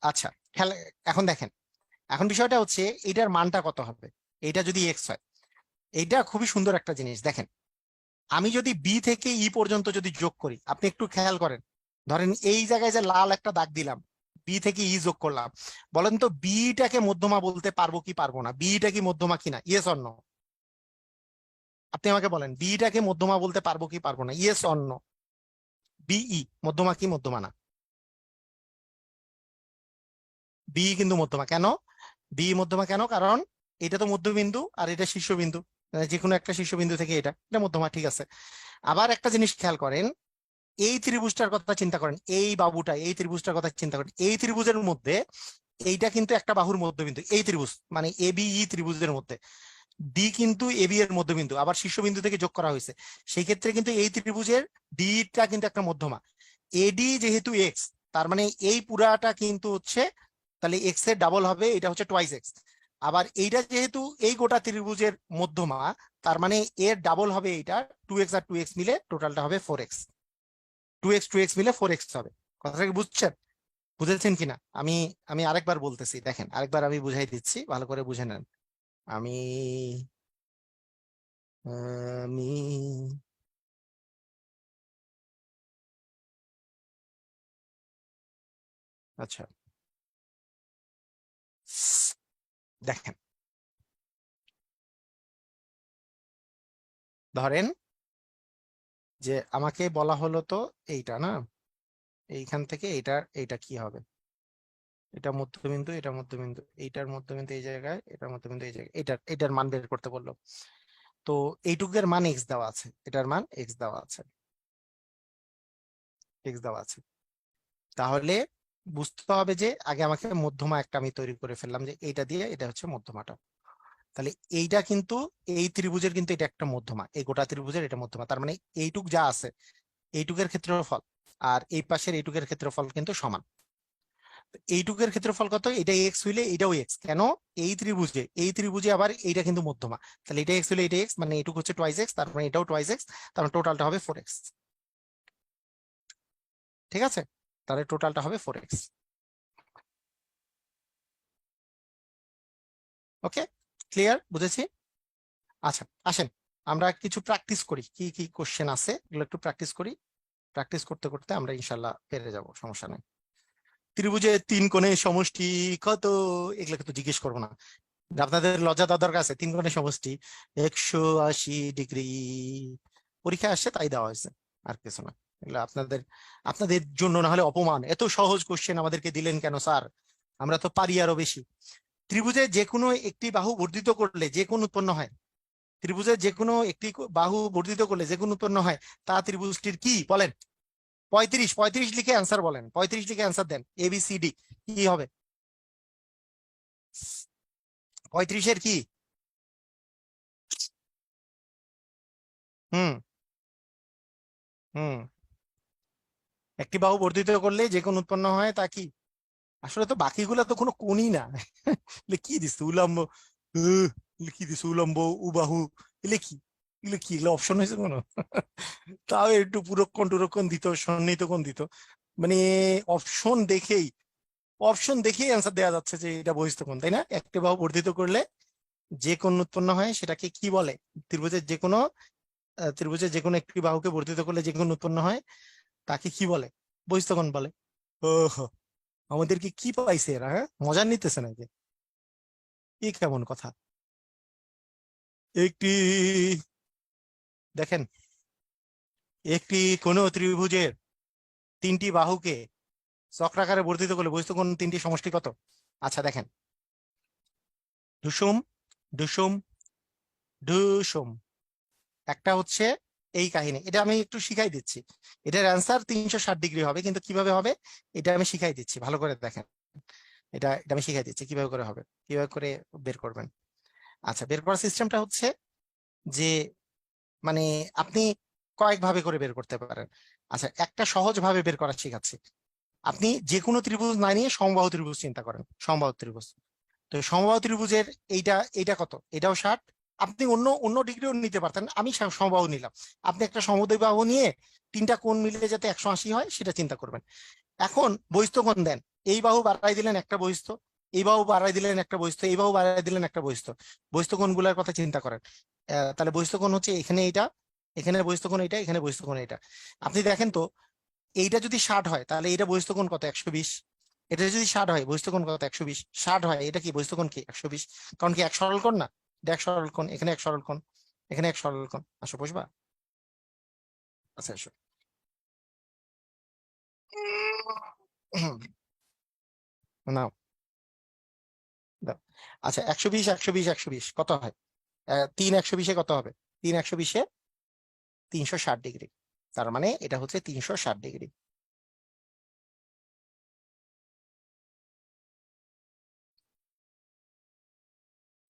আচ্ছা, খেলা, এখন দেখেন, এখন বিষয়টা হচ্ছে এটার মানটা কত হবে। এটা যদি এক্স হয়, এইটা খুবই সুন্দর একটা জিনিস। দেখেন, আমি যদি বি থেকে ই পর্যন্ত যদি যোগ করি, আপনি একটু খেয়াল করেন, ধরেন এই জায়গায় যে লাল একটা দাগ দিলাম, বি থেকে ই যোগ করলাম, বলেন তো বিটাকে মধ্যমা বলতে পারবো কি পারবো না? বিটা কি মধ্যমা কিনা? Yes or no? আপনি আমাকে বলেন, বিটাকে মধ্যমা বলতে পারবো কি পারবো না? Yes or no? বিই মধ্যমা কি মধ্যমা না? বি কিন্তু মধ্যমা। কেন বি মধ্যমা? কেন? কারণ এটা তো মধ্যবিন্দু আর এটা শীর্ষবিন্দু, যে কোনো একটা শীর্ষবিন্দু থেকে এটা এটা মধ্যমা, ঠিক আছে। আবার একটা জিনিস খেয়াল করেন, এই ত্রিভুজটার কথা চিন্তা করেন, এই বাবুটা, এই ত্রিভুজটার কথা চিন্তা করেন, এই ত্রিভুজের মধ্যে এইটা কিন্তু একটা বাহুর মধ্যবিন্দু, এই ত্রিভুজ মানে এবিই ত্রিভুজের মধ্যে ডি কিন্তু এবি এর মধ্যবিন্দু, আবার শীর্ষবিন্দু থেকে যোগ করা হয়েছে, সেই ক্ষেত্রে কিন্তু এই ত্রিভুজের ডিটা কিন্তু একটা মধ্যমা। এডি যেহেতু এক্স, তার মানে এই পুরাটা কিন্তু হচ্ছে, তাহলে এক্স এর ডাবল হবে, এটা হচ্ছে টোয়াইস এক্স। আবার এইটা যেহেতু এই গোটা ত্রিভুজের মধ্যমা, তার মানে এর ডাবল হবে এইটা, টু এক্স আর টু এক্স মিলে টোটালটা হবে ফোর এক্স। টু এক্স মিলে ফোর এক্স হবে। কথাটা কি বুঝছেন? বুঝেছেন কিনা? আমি আমি আরেকবার বলতেছি, দেখেন আরেকবার আমি বুঝাই দিচ্ছি, ভালো করে বুঝে নেন। আমি আমি আচ্ছা, দেখেন, ধরেন যে আমাকে বলা হলো তো এইটা না, এইখান থেকে এইটা কি হবে? এটা মধ্যবিন্দু, এটা মধ্যবিন্দু, এইটার মধ্যবিন্দু এই জায়গায়, এটার মধ্যবিন্দু এই জায়গায়, এটার মান বের করতে বললো। তো এইটুকের মান এক্স দেওয়া আছে, এটার মান এক্স দেওয়া আছে, এক্স দেওয়া আছে। তাহলে বুঝতে হবে যে আগে আমাকে মধ্যমা একটা আমি তৈরি করে ফেললাম, যে এইটা দিয়ে এটা হচ্ছে মধ্যমাটা। তাহলে এইটা কিন্তু এই ত্রিভুজের কিন্তু এটা একটা মধ্যমা, এই গোটা ত্রিভুজের এটা মধ্যমা, তার মানে এইটুক যা আছে এইটুকের ক্ষেত্রফল আর এই পাশের এইটুকের ক্ষেত্রফল কিন্তু সমান। এইটুকের ক্ষেত্রফল কত? এটা এক্স হইলে এটাও এক্স, কেন? এই ত্রিভুজে আবার এইটা কিন্তু মধ্যমা, তাহলে এটা এক্স হইলে এটা এক্স, মানে এইটুকু হচ্ছে টোয়াইস এক্স, তার মানে এটাও টোয়াইস এক্স, তার মানে টোটালটা হবে ফোর এক্স। ঠিক আছে, তাহলে টোটালটা হবে ফোর এক্স। ওকে, ক্লিয়ার? বুঝেছি। আচ্ছা, আসেন আমরা কিছু প্র্যাকটিস করি, কি কি কোশ্চেন আছে এগুলো একটু প্র্যাকটিস করি। প্র্যাকটিস করতে করতে আমরা ইনশাল্লাহ পেরে যাব, সমস্যা নেই। ত্রিভুজের তিন কোণের সমষ্টি কত? এগুলো কিন্তু জিজ্ঞেস করবো না, আপনাদের লজ্জা দেওয়ার দরকার আছে? তিন কোণের সমষ্টি 180 ডিগ্রি, পরীক্ষায় আসছে তাই দেওয়া হয়েছে, আর কিছু না। এগুলো আপনাদের আপনাদের জন্য না হলে অপমান, এত সহজ কোশ্চেন আমাদেরকে দিলেন কেন স্যার? আমরা তো পারি আরো বেশি। ত্রিভুজে যে কোনো একটি বাহু বর্ধিত করলে যে কোণ উৎপন্ন হয়, ত্রিভুজের যে কোনো একটি বাহু বর্ধিত করলে যে কোণ উৎপন্ন হয়, তা ত্রিভুজটির কি বলেন? 35, 35 লিখে অ্যান্সার বলেন, 35 লিখে অ্যান্সার দেন, ABCD কি হবে? 35-এর কি? হুম, হুম, একটি বাহু বর্ধিত করলে যে কোণ উৎপন্ন হয় তা কি? আসলে তো বাকিগুলো তো কোনো কোণই না। এগুলো কি দিচ্ছে? উলম্ব, উহ, এগুলো কি দিচ্ছে? উলম্ব, উবাহু, এগুলো কি? এগুলো কি? এগুলো অপশন হয়েছে কোনো? তাও একটু পুরক্ষণ টুরক্ষণ দিত, সন্নিহিত কোণ দিত, মানে অপশন দেখেই, অপশন দেখেই অ্যান্সার দেওয়া যাচ্ছে যে এটা বহিস্থ কোণ, তাই না? একটি বাহু বর্ধিত করলে যে কোণ উৎপন্ন হয় সেটাকে কি বলে? ত্রিভুজের যে কোনো একটি বাহুকে বর্ধিত করলে যে কোণ উৎপন্ন হয় তাকে কি বলে? বহিস্থ কোণ বলে। ওহো, আমাদেরকে কি পাইছে এরা, হ্যাঁ মজা নিতেছে নাকি? কি কেমন কথা? একটি, দেখেন, একটি কোন ত্রিভুজের তিনটি বাহুকে চক্রাকারে বর্ধিত করলে বহিস্থ কোণ তিনটি সমষ্টি কত? আচ্ছা দেখেন, ডুসুম ডুসুম ডুসুম, একটা হচ্ছে এই কাহিনী, এটা আমি একটু শিখাই দিচ্ছি। এটার অ্যান্সার 360 ডিগ্রি হবে, কিন্তু কিভাবে হবে এটা আমি শিখাই দিচ্ছি, ভালো করে দেখেন। এটা এটা আমি শিখাই দিচ্ছি কিভাবে করে হবে, কিভাবে করে বের করবেন। আচ্ছা, বের করার সিস্টেমটা হচ্ছে যে, মানে আপনি কয়েকভাবে করে বের করতে পারেন। আচ্ছা, একটা সহজ ভাবে বের করা শিখাচ্ছি। আপনি যে কোনো ত্রিভুজ না নিয়ে সমবাহু ত্রিভুজ চিন্তা করেন, সমবাহু ত্রিভুজ। তো সমবাহু ত্রিভুজের এইটা এইটা কত? এটাও 60। আপনি অন্য অন্য ডিগ্রিও নিতে পারতেন, আমি সমবাহু নিলাম। আপনি একটা সমদ্বিবাহু নিয়ে তিনটা কোণ মিলিয়ে যাতে 180 হয় সেটা চিন্তা করবেন। এখন বহিস্থ কোণ দেন, এই বাহু বাড়াই দিলেন একটা বহিস্থ, এই বাহু বাড়াই দিলেন একটা বহিস্থ, এই বাহু বাড়াই দিলেন একটা বহিস্থ। বহিস্থ কোণগুলোর কথা চিন্তা করেন। তাহলে বহিস্থ কোণ হচ্ছে এখানে এইটা, এখানে বহিস্থ কোণ এটা, এখানে বহিস্থ কোণ এটা। আপনি দেখেন তো, এইটা যদি 60 হয় তাহলে এটা বহিস্থ কোণ কত? 120। এটা যদি 60 হয় বহিস্থ কোণ কত? 120। 60 হয় এটা কি বহিস্থ কোণ কি? 120। কারণ কি এক সরল কোণ না? এটা এক সরল কোণ, এখানে এক সরল কোণ, এখানে এক সরল কোণ। আসো বসবা। আচ্ছা এসো। নাও, দাও। আচ্ছা, 120 120 120 কত হয়? 3 120-এ কত হবে? 3 120-এ 360 ডিগ্রি। তার মানে এটা হচ্ছে 360 ডিগ্রি।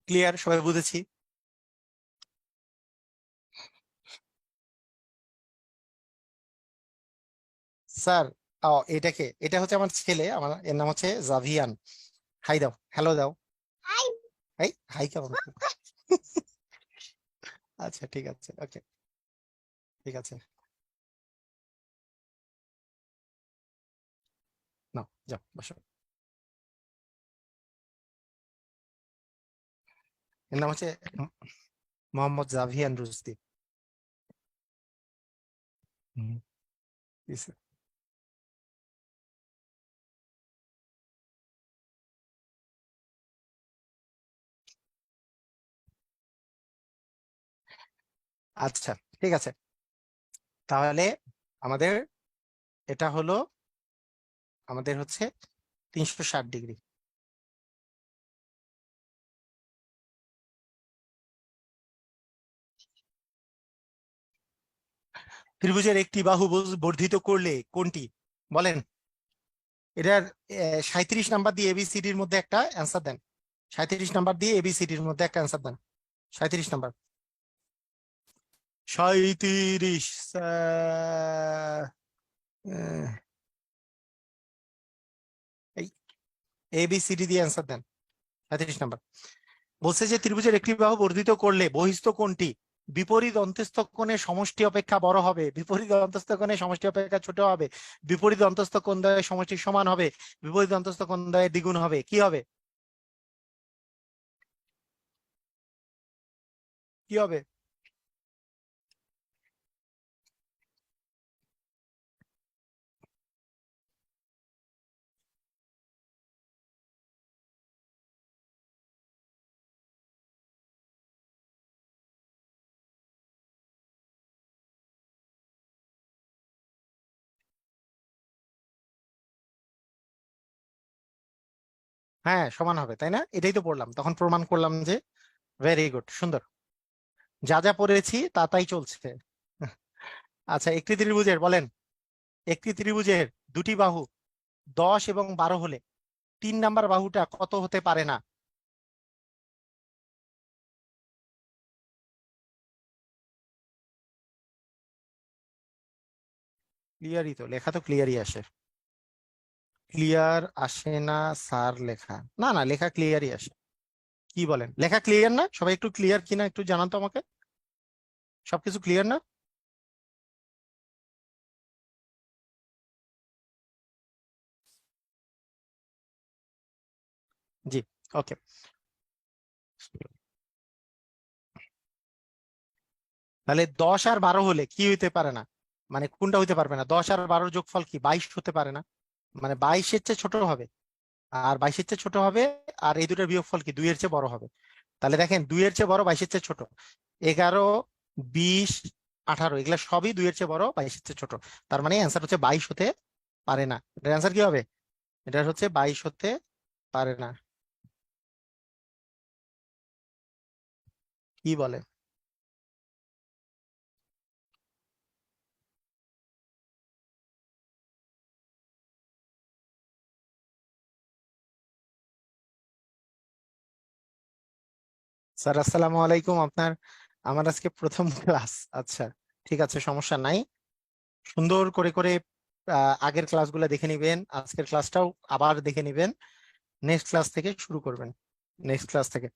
ক্লিয়ার? সবাই বুঝেছি? স্যার, ও এটাকে, এটা হচ্ছে আমার ছেলে, আমার এর নাম হচ্ছে জাভিয়ান। হাই দাও, হ্যালো দাও। এই হাই কেমন? আচ্ছা ঠিক আছে, ওকে, ঠিক আছে, নাও যাও বসো। এর নাম হচ্ছে মোহাম্মদ জাভিয়ান রুশদি। হুম, দিছে। আচ্ছা ঠিক আছে, তাহলে আমাদের এটা হলো, আমাদের হচ্ছে 360 ডিগ্রি। ত্রিভুজের একটি বাহু বর্ধিত করলে কোনটি? বলেন। এটার 37 নাম্বার দিয়ে এবিসিডির মধ্যে একটা অ্যান্সার দেন। 37 নাম্বার দিয়ে এবিসিডির মধ্যে একটা অ্যান্সার দেন। 37 নাম্বার। 37। এই এবিসিডি দিয়ে অ্যান্সার দেন। 37 নাম্বার বলছে যে ত্রিভুজের একটি বাহু বর্ধিত করলে বহিস্থ কোণটি বিপরীত অন্তস্থ কোণের সমষ্টি অপেক্ষা বড় হবে, বিপরীত অন্তস্থ কোণের সমষ্টি অপেক্ষা ছোট হবে, বিপরীত অন্তস্থ কোণ দ্বয়ের সমষ্টি সমান হবে, বিপরীত অন্তস্থ কোণ দ্বয়ের দ্বিগুণ হবে। কি হবে? কি হবে? হ্যাঁ সমান হবে, তাই না? এটাই তো পড়লাম, তখন প্রমাণ করলাম যে। ভেরি গুড, সুন্দর। যা যা পড়েছি তা তাই চলছে। আচ্ছা, একটি ত্রিভুজের বলেন, একটি ত্রিভুজের দুটি বাহু 10 এবং 12 হলে 3 নাম্বার বাহুটা কত হতে পারে না? ক্লিয়ারই তো, লেখা তো ক্লিয়ারই আসে। ক্লিয়ার আসে না স্যার লেখা? না না, লেখা ক্লিয়ারই আসে। কি বলেন, লেখা ক্লিয়ার না? সবাই একটু ক্লিয়ার কিনা একটু জানান তো আমাকে। সবকিছু ক্লিয়ার না? জি, ওকে। তাহলে 10 আর 12 হলে কি হইতে পারে না, মানে কোনটা হইতে পারবে না? 10 আর 12 যোগফল কি 22 হতে পারে না? মানে 22-এর চেয়ে ছোট হবে, আর 22-এর চেয়ে ছোট হবে, আর এই দুটোর বিয়োগফল কি 2-এর চেয়ে বড় হবে। তাহলে দেখেন 2-এর চেয়ে বড় 22-এর চেয়ে ছোট, 11, 20, 18 এগুলা সবই 2-এর চেয়ে বড় 22-এর চেয়ে ছোট। তার মানে অ্যান্সার হচ্ছে 22 হতে পারে না। এটার অ্যান্সার কি হবে? এটা হচ্ছে 22 হতে পারে না। কি বলে? স্যার আসসালামু আলাইকুম, আপনার আমার আজকে প্রথম ক্লাস। আচ্ছা, ঠিক আছে, সমস্যা নাই। সুন্দর করে করে আগের ক্লাসগুলো দেখে নিবেন, আজকের ক্লাসটাও আবার দেখে নিবেন। নেক্সট ক্লাস থেকে শুরু করবেন, নেক্সট ক্লাস থেকে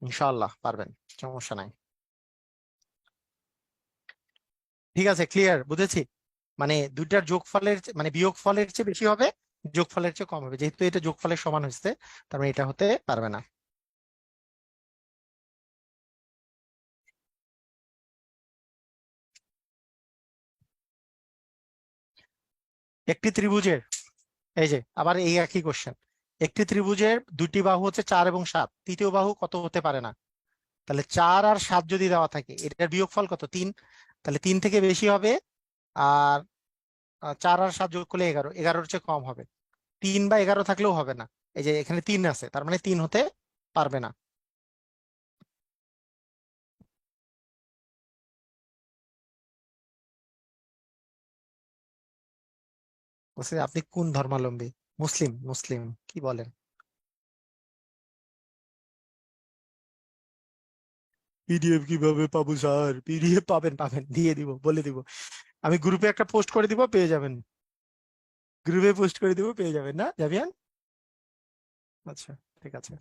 ইনশাআল্লাহ পারবেন, সমস্যা নাই। ঠিক আছে, ক্লিয়ার, বুঝেছি। মানে দুইটার যোগফলের মানে বিয়োগফলের চেয়ে বেশি হবে, যোগফলের চেয়ে কম হবে। যেহেতু এটা যোগফলের সমান হয়েছে, তার মানে এটা হতে পারবে না। একটি ত্রিভুজের, এই যে আবার এই একই কোশ্চেন, একটি ত্রিভুজের দুটি বাহু হচ্ছে 4 এবং 7, তৃতীয় বাহু কত হতে পারে না? তাহলে 4 আর 7 যদি দেওয়া থাকে, এটার বিয়োগফল কত? 3। তাহলে 3 থেকে বেশি হবে, আর 4 আর 7 যোগ করলে 11, 11-এর চেয়ে কম হবে। 3 বা 11 থাকলেও হবে না, এই যে এখানে 3 আছে, তার মানে 3 হতে পারবে না। বলছে আপনি কোন ধর্মাবলম্বী? মুসলিম, মুসলিম, কি বলেন? পিডিএফ কিভাবে পাবো স্যার? পিডিএফ পাবেন, পাবেন, দিয়ে দিব, বলে দিব। আমি গ্রুপে একটা পোস্ট করে দিব, পেয়ে যাবেন। গ্রুপে পোস্ট করে দিব, পেয়ে যাবেন না জাবিয়ান? আচ্ছা, ঠিক আছে।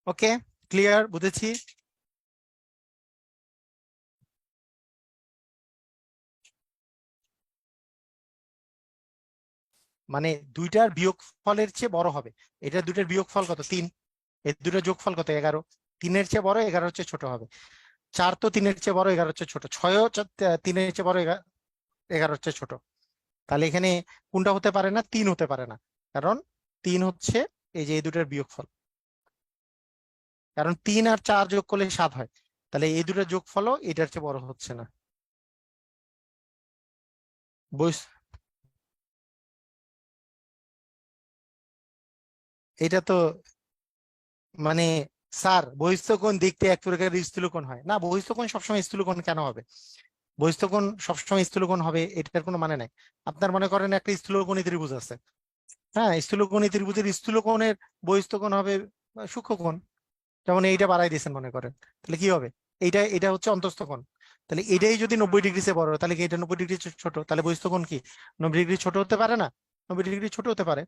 ওকে, ক্লিয়ার, বুঝেছি। মানে দুইটার বিয়োগফলের চেয়ে বড় হবে। এটা দুইটার বিয়োগফল কত? 3। এর দুইটার যোগফল কত? 11। 3-এর চেয়ে বড়, 11-এর চেয়ে ছোট হবে। 4 তো 3-এর চেয়ে বড়, 11-এর চেয়ে ছোট। 6ও 3-এর চেয়ে বড়, 11-এর চেয়ে ছোট। তাহলে এখানে কোনটা হতে পারে না? 3 হতে পারে না, কারণ 3 হচ্ছে এই যে এই দুটার বিয়োগফল। কারণ 3 আর 4 যোগ করলে 7 হয়, তাহলে এই দুটার যোগফলও এটার চেয়ে বড় হচ্ছে না। বুঝ এটা তো মানে, স্যার বহিস্থকোণ দেখতে এক প্রকারের স্থূলকোণ হয় না? বহিস্থকোণ সবসময় স্থূলকোণ কেন হবে? বহিস্থকোণ সবসময় স্থূলকোণ হবে এটার কোনো মানে নাই। আপনার মনে করেন একটা স্থূলকোণী ত্রিভুজ আছে, হ্যাঁ, স্থূলকোণী ত্রিভুজের স্থূলকোণের বহিস্থকোণ হবে সূক্ষ্মকোণ। যেমন এইটা বাড়াই দিয়েছেন মনে করেন, তাহলে কি হবে? এইটা এটা হচ্ছে অন্তস্থ কোণ। তাহলে এটাই যদি 90 ডিগ্রি সে বড় হয়, তাহলে কি এটা 90 ডিগ্রি ছোট? তাহলে বহিস্থ কোণ কি 90 ডিগ্রি ছোট হতে পারে না? 90 ডিগ্রি ছোট হতে পারে।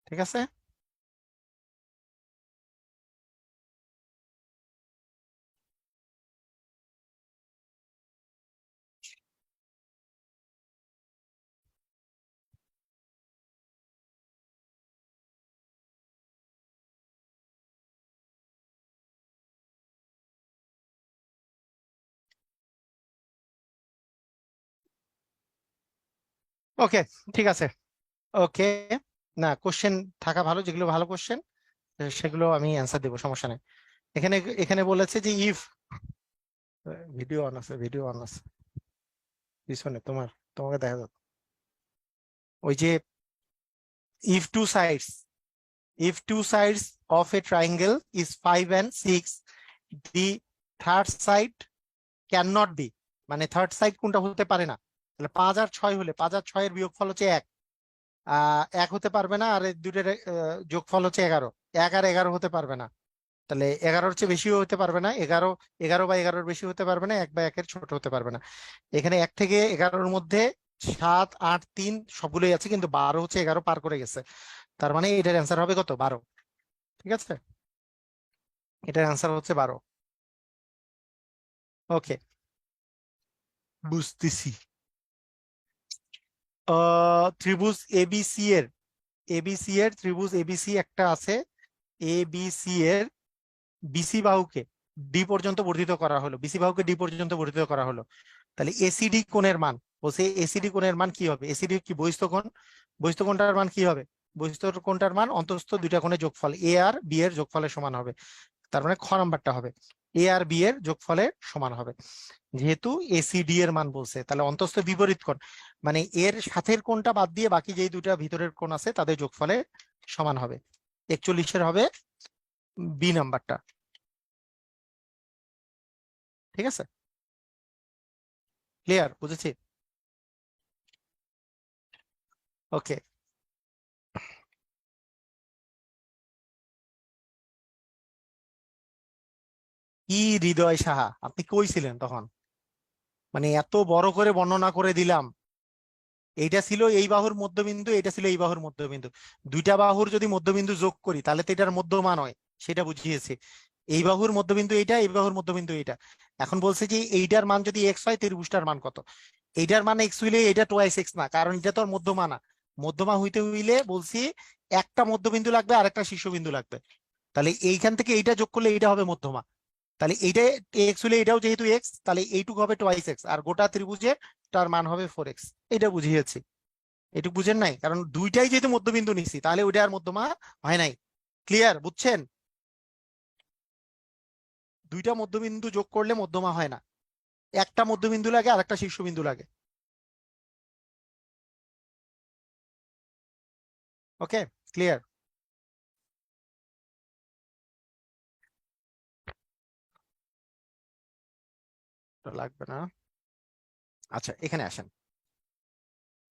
ঠিক আছে। ওকে, ঠিক আছে। ওকে, না কোশ্চেন থাকা ভালো, যেগুলো ভালো কোশ্চেন সেগুলো আমি অ্যান্সার দেবো, সমস্যা নেই। এখানে এখানে বলেছে যে ইফ, ভিডিও অন আছে, ভিডিও অন আছে পিছনে তোমার, তোমাকে দেখা যাচ্ছে। ওই যে if two sides, if two sides of a triangle is 5 and 6, the third side cannot be, মানে থার্ড সাইড কোনটা হতে পারে না? তাহলে 5 আর 6 হলে 5 আর 6-এর বিয়োগফল হচ্ছে 1, 1 হতে পারবে না। আর এই দুইটার যোগফল হচ্ছে 11, 1 আর 11 হতে পারবে না। তাহলে 11-এর চেয়ে বেশিও হতে পারবে না, 11, 11 বা 11-এর বেশি হতে পারবে না, 1 বা 1-এর ছোট হতে পারবে না। এখানে 1 থেকে 11-এর মধ্যে 7, 8, 3 সবগুলোই আছে, কিন্তু 12 হচ্ছে 11 পার করে গেছে। তার মানে এটার অ্যান্সার হবে কত? 12। ঠিক আছে, এটার অ্যান্সার হচ্ছে 12। ওকে, বুঝতেছি। ত্রিভুজ এবিসি এর ত্রিভুজ এবিসি একটা আছে। এবিসি এর বিসি বাহুকে ডি পর্যন্ত বর্ধিত করা হলো, বিসি বাহুকে ডি পর্যন্ত বর্ধিত করা হলো। তাহলে এসিডি কোণের মান, বলছে এসিডি কোণের মান কি হবে? এসিডি কি বহিস্থ কোণ? বহিস্থ কোণটার মান কি হবে? বহিস্থ কোণটার মান অন্তঃস্থ দুইটা কোণের যোগফল এ আর বি এর যোগফলের সমান হবে। তার মানে খ নাম্বারটা হবে এ আর বি এর যোগফলের সমান হবে। যেহেতু এসিডি এর মান বলছে, তাহলে অন্তঃস্থ বিপরীত কোণ মানে এর সাথের কোণটা বাদ দিয়ে বাকি যেই দুইটা ভিতরের কোণ আছে তাদের যোগফলের সমান হবে। 41-এর হবে বি নাম্বারটা। ঠিক আছে, ক্লিয়ার, বুঝেছি। ওকে। কি হৃদয় সাহা, আপনি কই ছিলেন তখন? মানে এত বড় করে বর্ণনা করে দিলাম। এইটা ছিল এই বাহুর মধ্যবিন্দু, এটা ছিল এই বাহুর মধ্যবিন্দু। দুইটা বাহুর যদি মধ্যবিন্দু যোগ করি তাহলে তো এটার মধ্যমা নয়, সেটা বুঝিয়েছে। এই বাহুর মধ্যবিন্দু এইটা, এই বাহুর মধ্যবিন্দু এইটা। এখন বলছে যে এইটার মান যদি এক্স হয়, ত্রিভুজটার মান কত? এইটার মান এক্স হইলে এটা টোয়াইস এক্স না, কারণ এটা তো আর মধ্যমা না। মধ্যমা হইতে হইলে বলছি একটা মধ্যবিন্দু লাগবে আর একটা শীর্ষবিন্দু লাগবে। তাহলে এইখান থেকে এইটা যোগ করলে এইটা হবে মধ্যমা। তাহলে এইটা এক্স হলে এটাও যেহেতু এক্স, তাহলে এইটুকু হবে টোয়াইস এক্স, আর গোটা ত্রিভুজে তার মান হবে 4x। এটা বুঝিয়েছি। এটুকু বুঝেন নাই? কারণ দুইটাই যেহেতু মধ্যবিন্দু নিছি, তাহলে ওইটা আর মধ্যমা হয় নাই। ক্লিয়ার, বুঝছেন? দুইটা মধ্যবিন্দু যোগ করলে মধ্যমা হয় না, একটা মধ্যবিন্দু লাগে আর একটা শীর্ষবিন্দু লাগে। ওকে, ক্লিয়ার। লাগবে না। আচ্ছা, এখানে আসেন।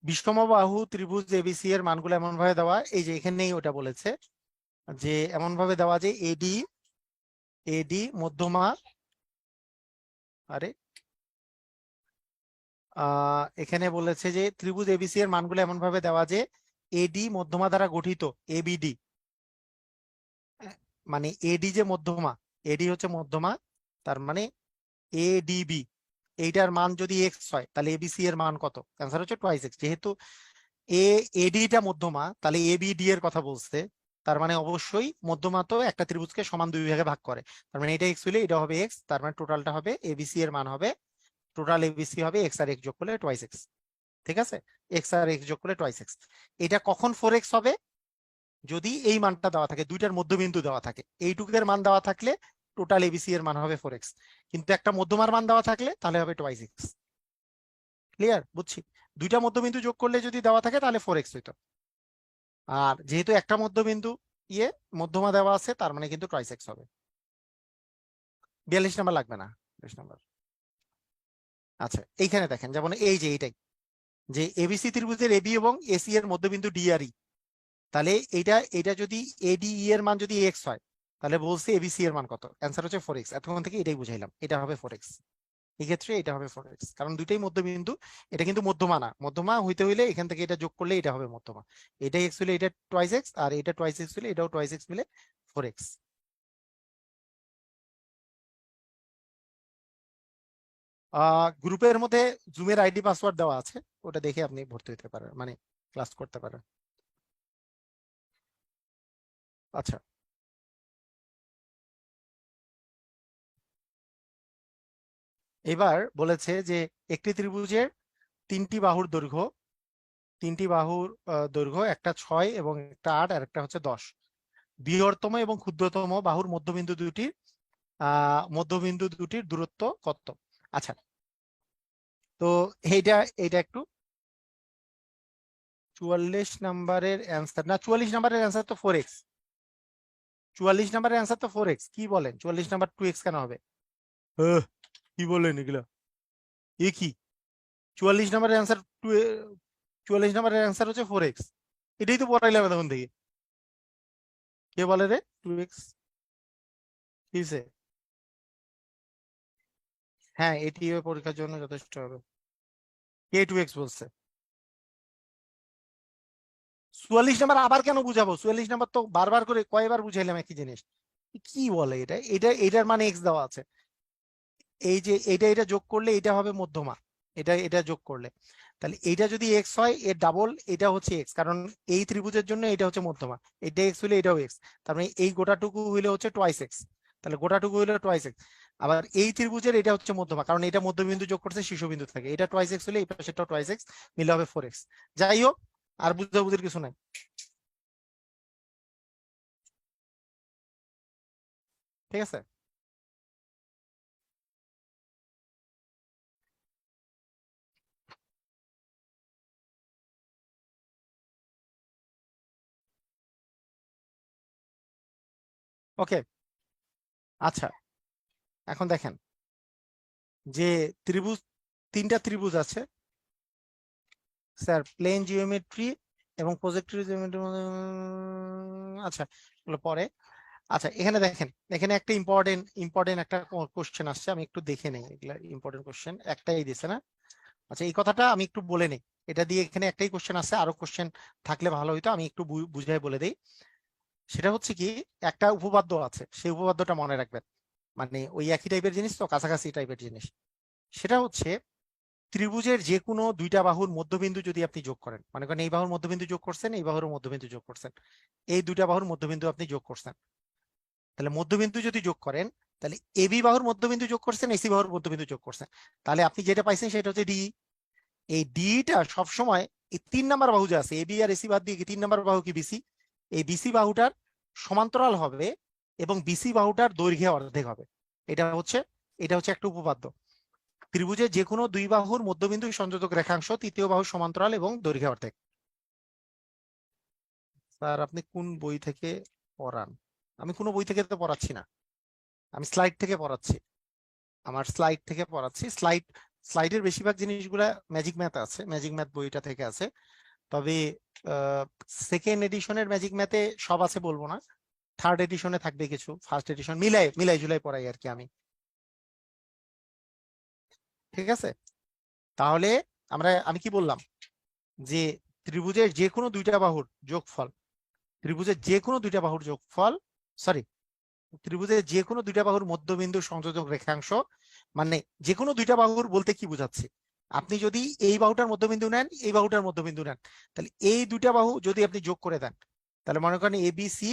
বিষমবাহু ত্রিভুজ এবিসি এর মানগুলো এমন ভাবে দেওয়া, এই যে এখানেই ওটা বলেছে যে এমন ভাবে দেওয়া যে এডি এডি মধ্যমা। আরে এখানে বলেছে যে ত্রিভুজ এবিসি এর মানগুলো এমন ভাবে দেওয়া যে এডি মধ্যমা দ্বারা গঠিত এবিডি, মানে এডি যে মধ্যমা, এডি হচ্ছে মধ্যমা, তার মানে এডিবি এইটার মান যদি এক্স হয় তাহলে এবিসি এর মান কত? অ্যান্সার হচ্ছে টোয়াইস এক্স। যেহেতু এ এডিটা মধ্যমা, তাহলে এবিডি এর কথা বলছে, তার মানে অবশ্যই মধ্যমা তো একটা ত্রিভুজকে সমান দুই ভাগে ভাগ করে। তার মানে এটা এক্স হলে এটা হবে এক্স, তার মানে টোটালটা হবে এবিসি এর মান হবে, টোটাল এবিসি হবে এক্স আর এক্স যোগ করলে টোয়াইস এক্স। ঠিক আছে, এক্স আর এক্স যোগ করলে টোয়াইস এক্স। এটা কখন 4x হবে? যদি এই মানটা দেওয়া থাকে, দুইটার মধ্যবিন্দু দেওয়া থাকে, এইটুকের মান দেওয়া থাকলে টোটাল এবিসি এর মান হবে 4x। কিন্তু একটা মধ্যমার মান দেওয়া থাকলে তাহলে হবে টোয়াইস এক্স। ক্লিয়ার, বুঝছি। দুইটা মধ্যবিন্দু যোগ করলে যদি দেওয়া থাকে তাহলে 4x হইতো। আর যেহেতু একটা মধ্যবিন্দু ইয়ে মধ্যমা দেওয়া আছে, তার মানে কিন্তু টোয়াইস এক্স হবে। 42 নাম্বার লাগবে না, 42 নাম্বার। আচ্ছা, এইখানে দেখেন, যেমন এই যে এইটাই, যে এবিসি ত্রিভুজের এবি এবং এসি এর মধ্যবিন্দু ডি আর ই, তাহলে এটা এটা যদি এডি এর মান যদি এক্স হয়, তাহলে বলছে এবিসি এর মান কত? অ্যান্সার হচ্ছে 4x। এতক্ষণ থেকে এটাই বুঝাইলাম, এটা হবে 4x। এই ক্ষেত্রে এটা হবে 4x, কারণ দুইটাই মধ্যবিন্দু। এটা কিন্তু মধ্যমা না, মধ্যমা হইতে হইলে এখান থেকে এটা যোগ করলে এটা হবে মধ্যমা। এটা এক্স হলে এটা টোয়াইস এক্স, আর এটা টোয়াইস এক্স হলে এটাও টোয়াইস এক্স মিলে 4x। গ্রুপের মধ্যে জুমের আইডি পাসওয়ার্ড দেওয়া আছে, ওটা দেখে আপনি ভর্তি হতে পারেন, মানে ক্লাস করতে পারেন। আচ্ছা, এবার বলেছে যে একটি ত্রিভুজের তিনটি বাহুর দৈর্ঘ্য, তিনটি বাহুর দৈর্ঘ্য, একটা 6 এবং একটা 8 আর একটা হচ্ছে 10। বৃহত্তম এবং ক্ষুদ্রতম বাহুর মধ্যবিন্দু দুটির দূরত্ব কত? আচ্ছা, তো এইটা এইটা একটু 44 নাম্বারের অ্যান্সার না, 44 নাম্বারের অ্যান্সার তো 4x। 44 নাম্বারের অ্যান্সার তো 4x, কি বলেন? 44 নাম্বার 2x কেন হবে? আহ, কি বলেন এগুলা? এ কি? 44 নাম্বারের অ্যান্সার 44 নাম্বারের অ্যান্সার হচ্ছে 4x। এটাই তো পড়াইলাম তখন থেকে। কে বলে রে 2x? কিসে? হ্যাঁ, এটি পরীক্ষার জন্য যথেষ্ট হবে। কে 2x বলছে? 44 নাম্বার আবার কেন বুঝাবো? 44 নাম্বার তো বারবার করে কয়বার বুঝাইলাম একই জিনিস। কি বলে এটা? এটা এটার মানে এক্স দেওয়া আছে, এই যে এটা এটা যোগ করলে এটা হবে মধ্যমা। এটা এটা যোগ করলে, তাহলে এইটা যদি এক্স হয় এর ডাবল এটা হচ্ছে এক্স, কারণ এই ত্রিভুজের জন্য এটা হচ্ছে মধ্যমা, এটা এক্স হলে এটাও এক্স, তার মানে এই গোটাটুকু হইলে হচ্ছে টোয়াইস এক্স, তাহলে গোটাটুকু হইলে টোয়াইস এক্স। আবার এই ত্রিভুজের এটা হচ্ছে মধ্যমা, কারণ এটা মধ্যবিন্দু যোগ করছে শীর্ষবিন্দু থাকে, এটা টোয়াইস এক্স হলে এই পাশেরটাও টোয়াইস এক্স, মিলে হবে 4x। যাই হোক, আর বুঝাবুঝির কিছু নাই। ঠিক আছে। ওকে, আচ্ছা, এখন দেখেন যে ত্রিভুজ, তিনটা ত্রিভুজ আছে স্যার, প্লেন জিওমেট্রি এবং প্রজেক্টর জিওমেট্রি, আচ্ছা এগুলো পরে। আচ্ছা এখানে দেখেন, এখানে একটা ইম্পর্টেন্ট একটা কোশ্চেন আসছে, আমি একটু দেখে নেই, এগুলা ইম্পর্টেন্ট কোশ্চেন একটাই দিছে না। আচ্ছা এই কথাটা আমি একটু বলে নেই, এটা দিয়ে এখানে একটাই কোশ্চেন আছে, আরো কোশ্চেন থাকলে ভালো হইতো, আমি একটু বুঝাই বলে দিই। সেটা হচ্ছে কি, একটা উপপাদ্য আছে, সেই উপপাদ্যটা মনে রাখবেন, মানে ওই একই টাইপের জিনিস তো, কাছাকাছি টাইপের জিনিস। সেটা হচ্ছে ত্রিভুজের যে কোনো দুইটা বাহুর মধ্যবিন্দু যদি আপনি যোগ করেন, মনে করেন এই বাহুর মধ্যবিন্দু যোগ করছেন, এই বাহুর মধ্যবিন্দু যোগ করছেন, এই দুইটা বাহুর মধ্যবিন্দু আপনি যোগ করছেন, তাহলে মধ্যবিন্দু যদি যোগ করেন, তাহলে এবি বাহুর মধ্যবিন্দু যোগ করছেন, এসি বাহুর মধ্যবিন্দু যোগ করছেন, তাহলে আপনি যেটা পাইছেন সেটা হচ্ছে ডি। এই ডিটা সবসময় এই 3 নাম্বার বাহু যে আছে এবি আর এসি বাদ দিয়ে 3 নাম্বার বাহু কি বিসি, এই বিসি বাহুটার সমান্তরাল হবে এবং বিসি বাহুটার দৈর্ঘ্যে অর্ধেক হবে। এটা হচ্ছে, এটা হচ্ছে একটা উপপাদ্য। ত্রিভুজের যে কোনো দুই বাহুর মধ্যবিন্দু সংযোজক রেখাংশ তৃতীয় বাহুর সমান্তরাল এবং দৈর্ঘ্যে অর্ধেক। স্যার আপনি কোন বই থেকে পড়ান? আমি কোনো বই থেকে তো পড়াচ্ছি না, আমি স্লাইড থেকে পড়াচ্ছি, আমার স্লাইড থেকে পড়াচ্ছি। স্লাইডের বেশিরভাগ জিনিসগুলা ম্যাজিক ম্যাথ আছে, ম্যাজিক ম্যাথ বইটা থেকে আছে। তবে সেকেন্ড এডিশনের ম্যাজিক ম্যাথে সব আছে বলবো না, থার্ড এডিশনে থাকবে কিছু, ফার্স্ট এডিশন মিলাই মিলাই ঝুলাই পড়াই আর কি আমি। ঠিক আছে, তাহলে আমি কি বললাম, যে ত্রিভুজের যে কোনো দুইটা বাহুর যোগফল, ত্রিভুজের যে কোনো দুইটা বাহুর যোগফল, সরি, ত্রিভুজের যে কোনো দুইটা বাহুর মধ্যবিন্দু সংযোজক রেখাংশ, মানে যে কোনো দুইটা বাহুর বলতে কি বুঝাচ্ছি, আপনি যদি এই বাহুটার মধ্যবিন্দু নেন, এই বাহুটার মধ্যবিন্দু নেন, তাহলে এই দুইটা বাহু যদি আপনি যোগ করে দেন, তাহলে মনে করেন এ বি সি,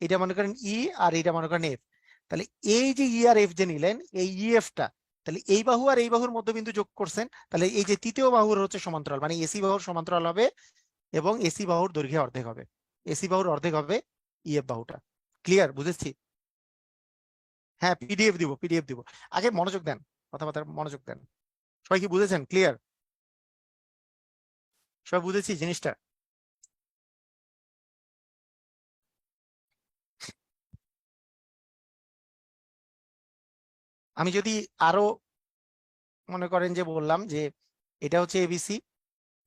এটা মনে করেন ই, আর এটা মনে করেন এফ, তাহলে এই যে ই আর এফ যে নিলেন, এই ই এফটা, তাহলে এই বাহু আর এই বাহুর মধ্যবিন্দু যোগ করছেন, তাহলে এই যে তৃতীয় বাহুর হচ্ছে সমান্তরাল, মানে এসি বাহুর সমান্তরাল হবে এবং এসি বাহুর দৈর্ঘ্যে অর্ধেক হবে, এসি বাহুর অর্ধেক হবে ইএফ বাহুটা। ক্লিয়ার, বুঝেছি? হ্যাঁ পিডিএফ দিব, পিডিএফ দিব, আগে মনোযোগ দেন, কথাবার্তা মনোযোগ দেন। সবাই কি বুঝেছেন? ক্লিয়ার? সবাই বুঝেছি জিনিসটা? আমি যদি আরো মনে করেন যে বললাম যে এটা হচ্ছে এবিসি,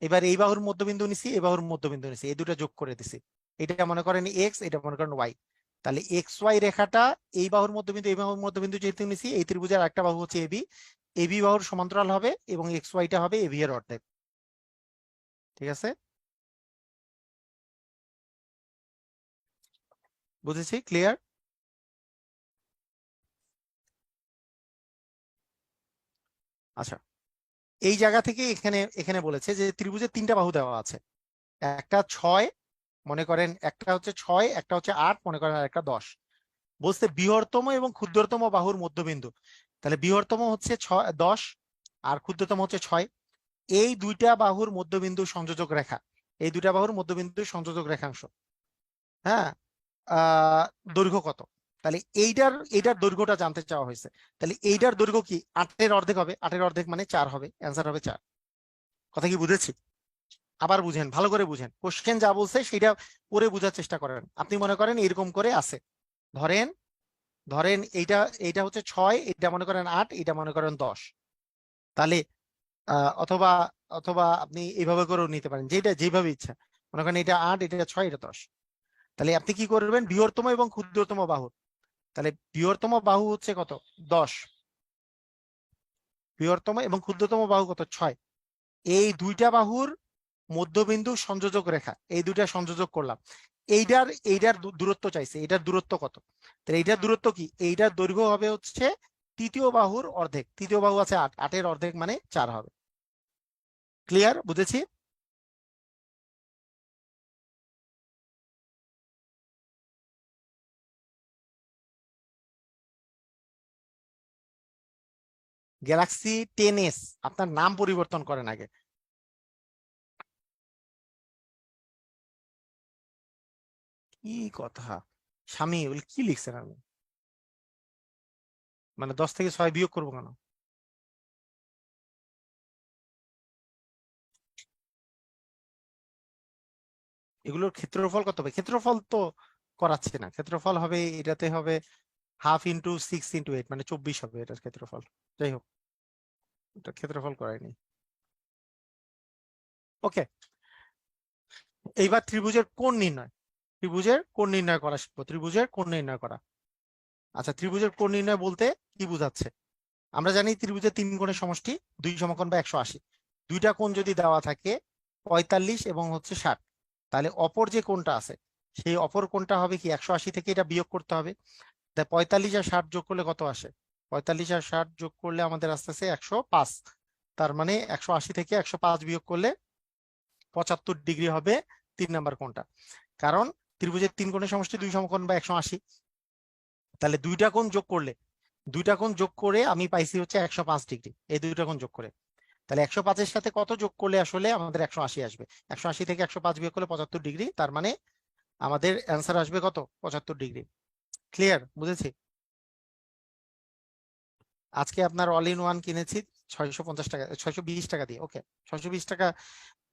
এবার এই বাহুর মধ্যবিন্দু নিছি, এই বাহুর মধ্যবিন্দু নিছি, এই দুটো যোগ করে দিছি, এটা মনে করেন এক্স, এটা মনে করেন ওয়াই, তাহলে এক্স ওয়াই রেখাটা এই বাহুর মধ্যবিন্দু, এই বাহুর মধ্যবিন্দু যেহেতু নিছি, এই ত্রিভুজের একটা বাহু হচ্ছে এবি, এবি বাহুর সমান্তরাল হবে এবং এক্স ওয়াইটা হবে এবি এর অর্ধেক। ঠিক আছে, বুঝেছি? ক্লিয়ার? আচ্ছা, এই জায়গা থেকে এখানে এখানে বলেছে যে ত্রিভুজের তিনটা বাহু দেওয়া আছে, একটা 6, মনে করেন একটা হচ্ছে 6, একটা হচ্ছে 8, মনে করেন আর একটা 10, বলছে বৃহত্তম এবং ক্ষুদ্রতম বাহুর মধ্যবিন্দু, তাহলে বৃহত্তম হচ্ছে 10 আর ক্ষুদ্রতম হচ্ছে 6, এই দুইটা বাহুর মধ্যবিন্দু সংযোজক রেখা, এই দুইটা বাহুর মধ্যবিন্দু সংযোজক রেখাংশ, হ্যাঁ, আহ দৈর্ঘ্য কত? তাহলে এইটার দৈর্ঘ্যটা জানতে চাওয়া হয়েছে, তাহলে এইটার দৈর্ঘ্য কি 8-এর অর্ধেক হবে, 8-এর অর্ধেক মানে 4 হবে, অ্যান্সার হবে 4। কথা কি বুঝেছি? আবার বুঝেন, ভালো করে বুঝেন, কোশ্চেন যা বলছে সেটা পরে বোঝার চেষ্টা করেন। আপনি মনে করেন এরকম করে আছে, ধরেন ধরেন এইটা, এইটা হচ্ছে 6, এটা মনে করেন 8, এটা মনে করেন 10, তাহলে অথবা অথবা আপনি এইভাবে করেও নিতে পারেন, যেটা যেভাবে ইচ্ছা, মনে করেন এটা 8, এটা 6, এটা 10, তাহলে আপনি কি করবেন, বৃহত্তম এবং ক্ষুদ্রতম বাহু, তাহলে বৃহত্তম বাহু হচ্ছে কত? 10, বৃহত্তম এবং ক্ষুদ্রতম বাহু কত? 6, এই দুইটা বাহুর মধ্যবিন্দু সংযোজক রেখা, এই দুইটা সংযোজক করলাম, এইটার দূরত্ব চাইছে, এটার দূরত্ব কত? তাহলে এইটার দূরত্ব কি, এইটার দৈর্ঘ্য হবে হচ্ছে তৃতীয় বাহুর অর্ধেক, তৃতীয় বাহু আছে 8, 8-এর অর্ধেক মানে 4 হবে। ক্লিয়ার? বুঝেছি? গ্যালাক্সি 10s, আপনার নাম পরিবর্তন করেন আগে। কি কথা, স্বামী বলে কি লিখছেন আপনি? মানে 10 থেকে 6 বিয়োগ করবো কেন? এগুলোর ক্ষেত্রফল কত হবে? ক্ষেত্রফল তো করাচ্ছে না, ক্ষেত্রফল হবে এটাতে হবে 1/2 × 6 × 8, মানে 24 হবে এটার ক্ষেত্রফল। যাই হোক, এটা ক্ষেত্রফল করায়নি। ওকে, এইবার ত্রিভুজের কোণ নির্ণয়, ত্রিভুজের কোণ নির্ণয় করা শিখবো, ত্রিভুজের কোণ নির্ণয় করা। আচ্ছা, ত্রিভুজের কোণ নির্ণয় বলতে কি বোঝাচ্ছে? আমরা জানি ত্রিভুজের তিন কোণের সমষ্টি 2 সমকোণ বা 180। দুইটা কোণ যদি দেওয়া থাকে 45 এবং হচ্ছে 60, তাহলে অপর যে কোণটা আছে সেই অপর কোণটা হবে কি 180 থেকে এটা বিয়োগ করতে হবে। তাই 45 আর 60 যোগ করলে কত আসে? 45 আর 60 যোগ করলে আমাদের আসতেছে 105। তার মানে 180 থেকে 105 বিয়োগ করলে 75 ডিগ্রি হবে 3 নাম্বার কোণটা। কারণ ত্রিভুজের তিন কোণের সমষ্টি 2 সমকোণ বা 180, তাহলে দুইটা কোণ যোগ করে আমি পাইছি হচ্ছে 105 ডিগ্রি, এই দুইটা কোণ যোগ করে। তাহলে 105-এর সাথে কত যোগ করলে আসলে আমাদের 180 আসবে? 180 থেকে 105 বিয়োগ করলে 75 ডিগ্রি, তার মানে আমাদের অ্যান্সার আসবে কত? 75 ডিগ্রি। ক্লিয়ার? বুঝেছি? আজকে আপনার অল ইন ওয়ান কিনেছি 650 টাকা, 620 টাকা দিয়ে। ওকে, 620 টাকা,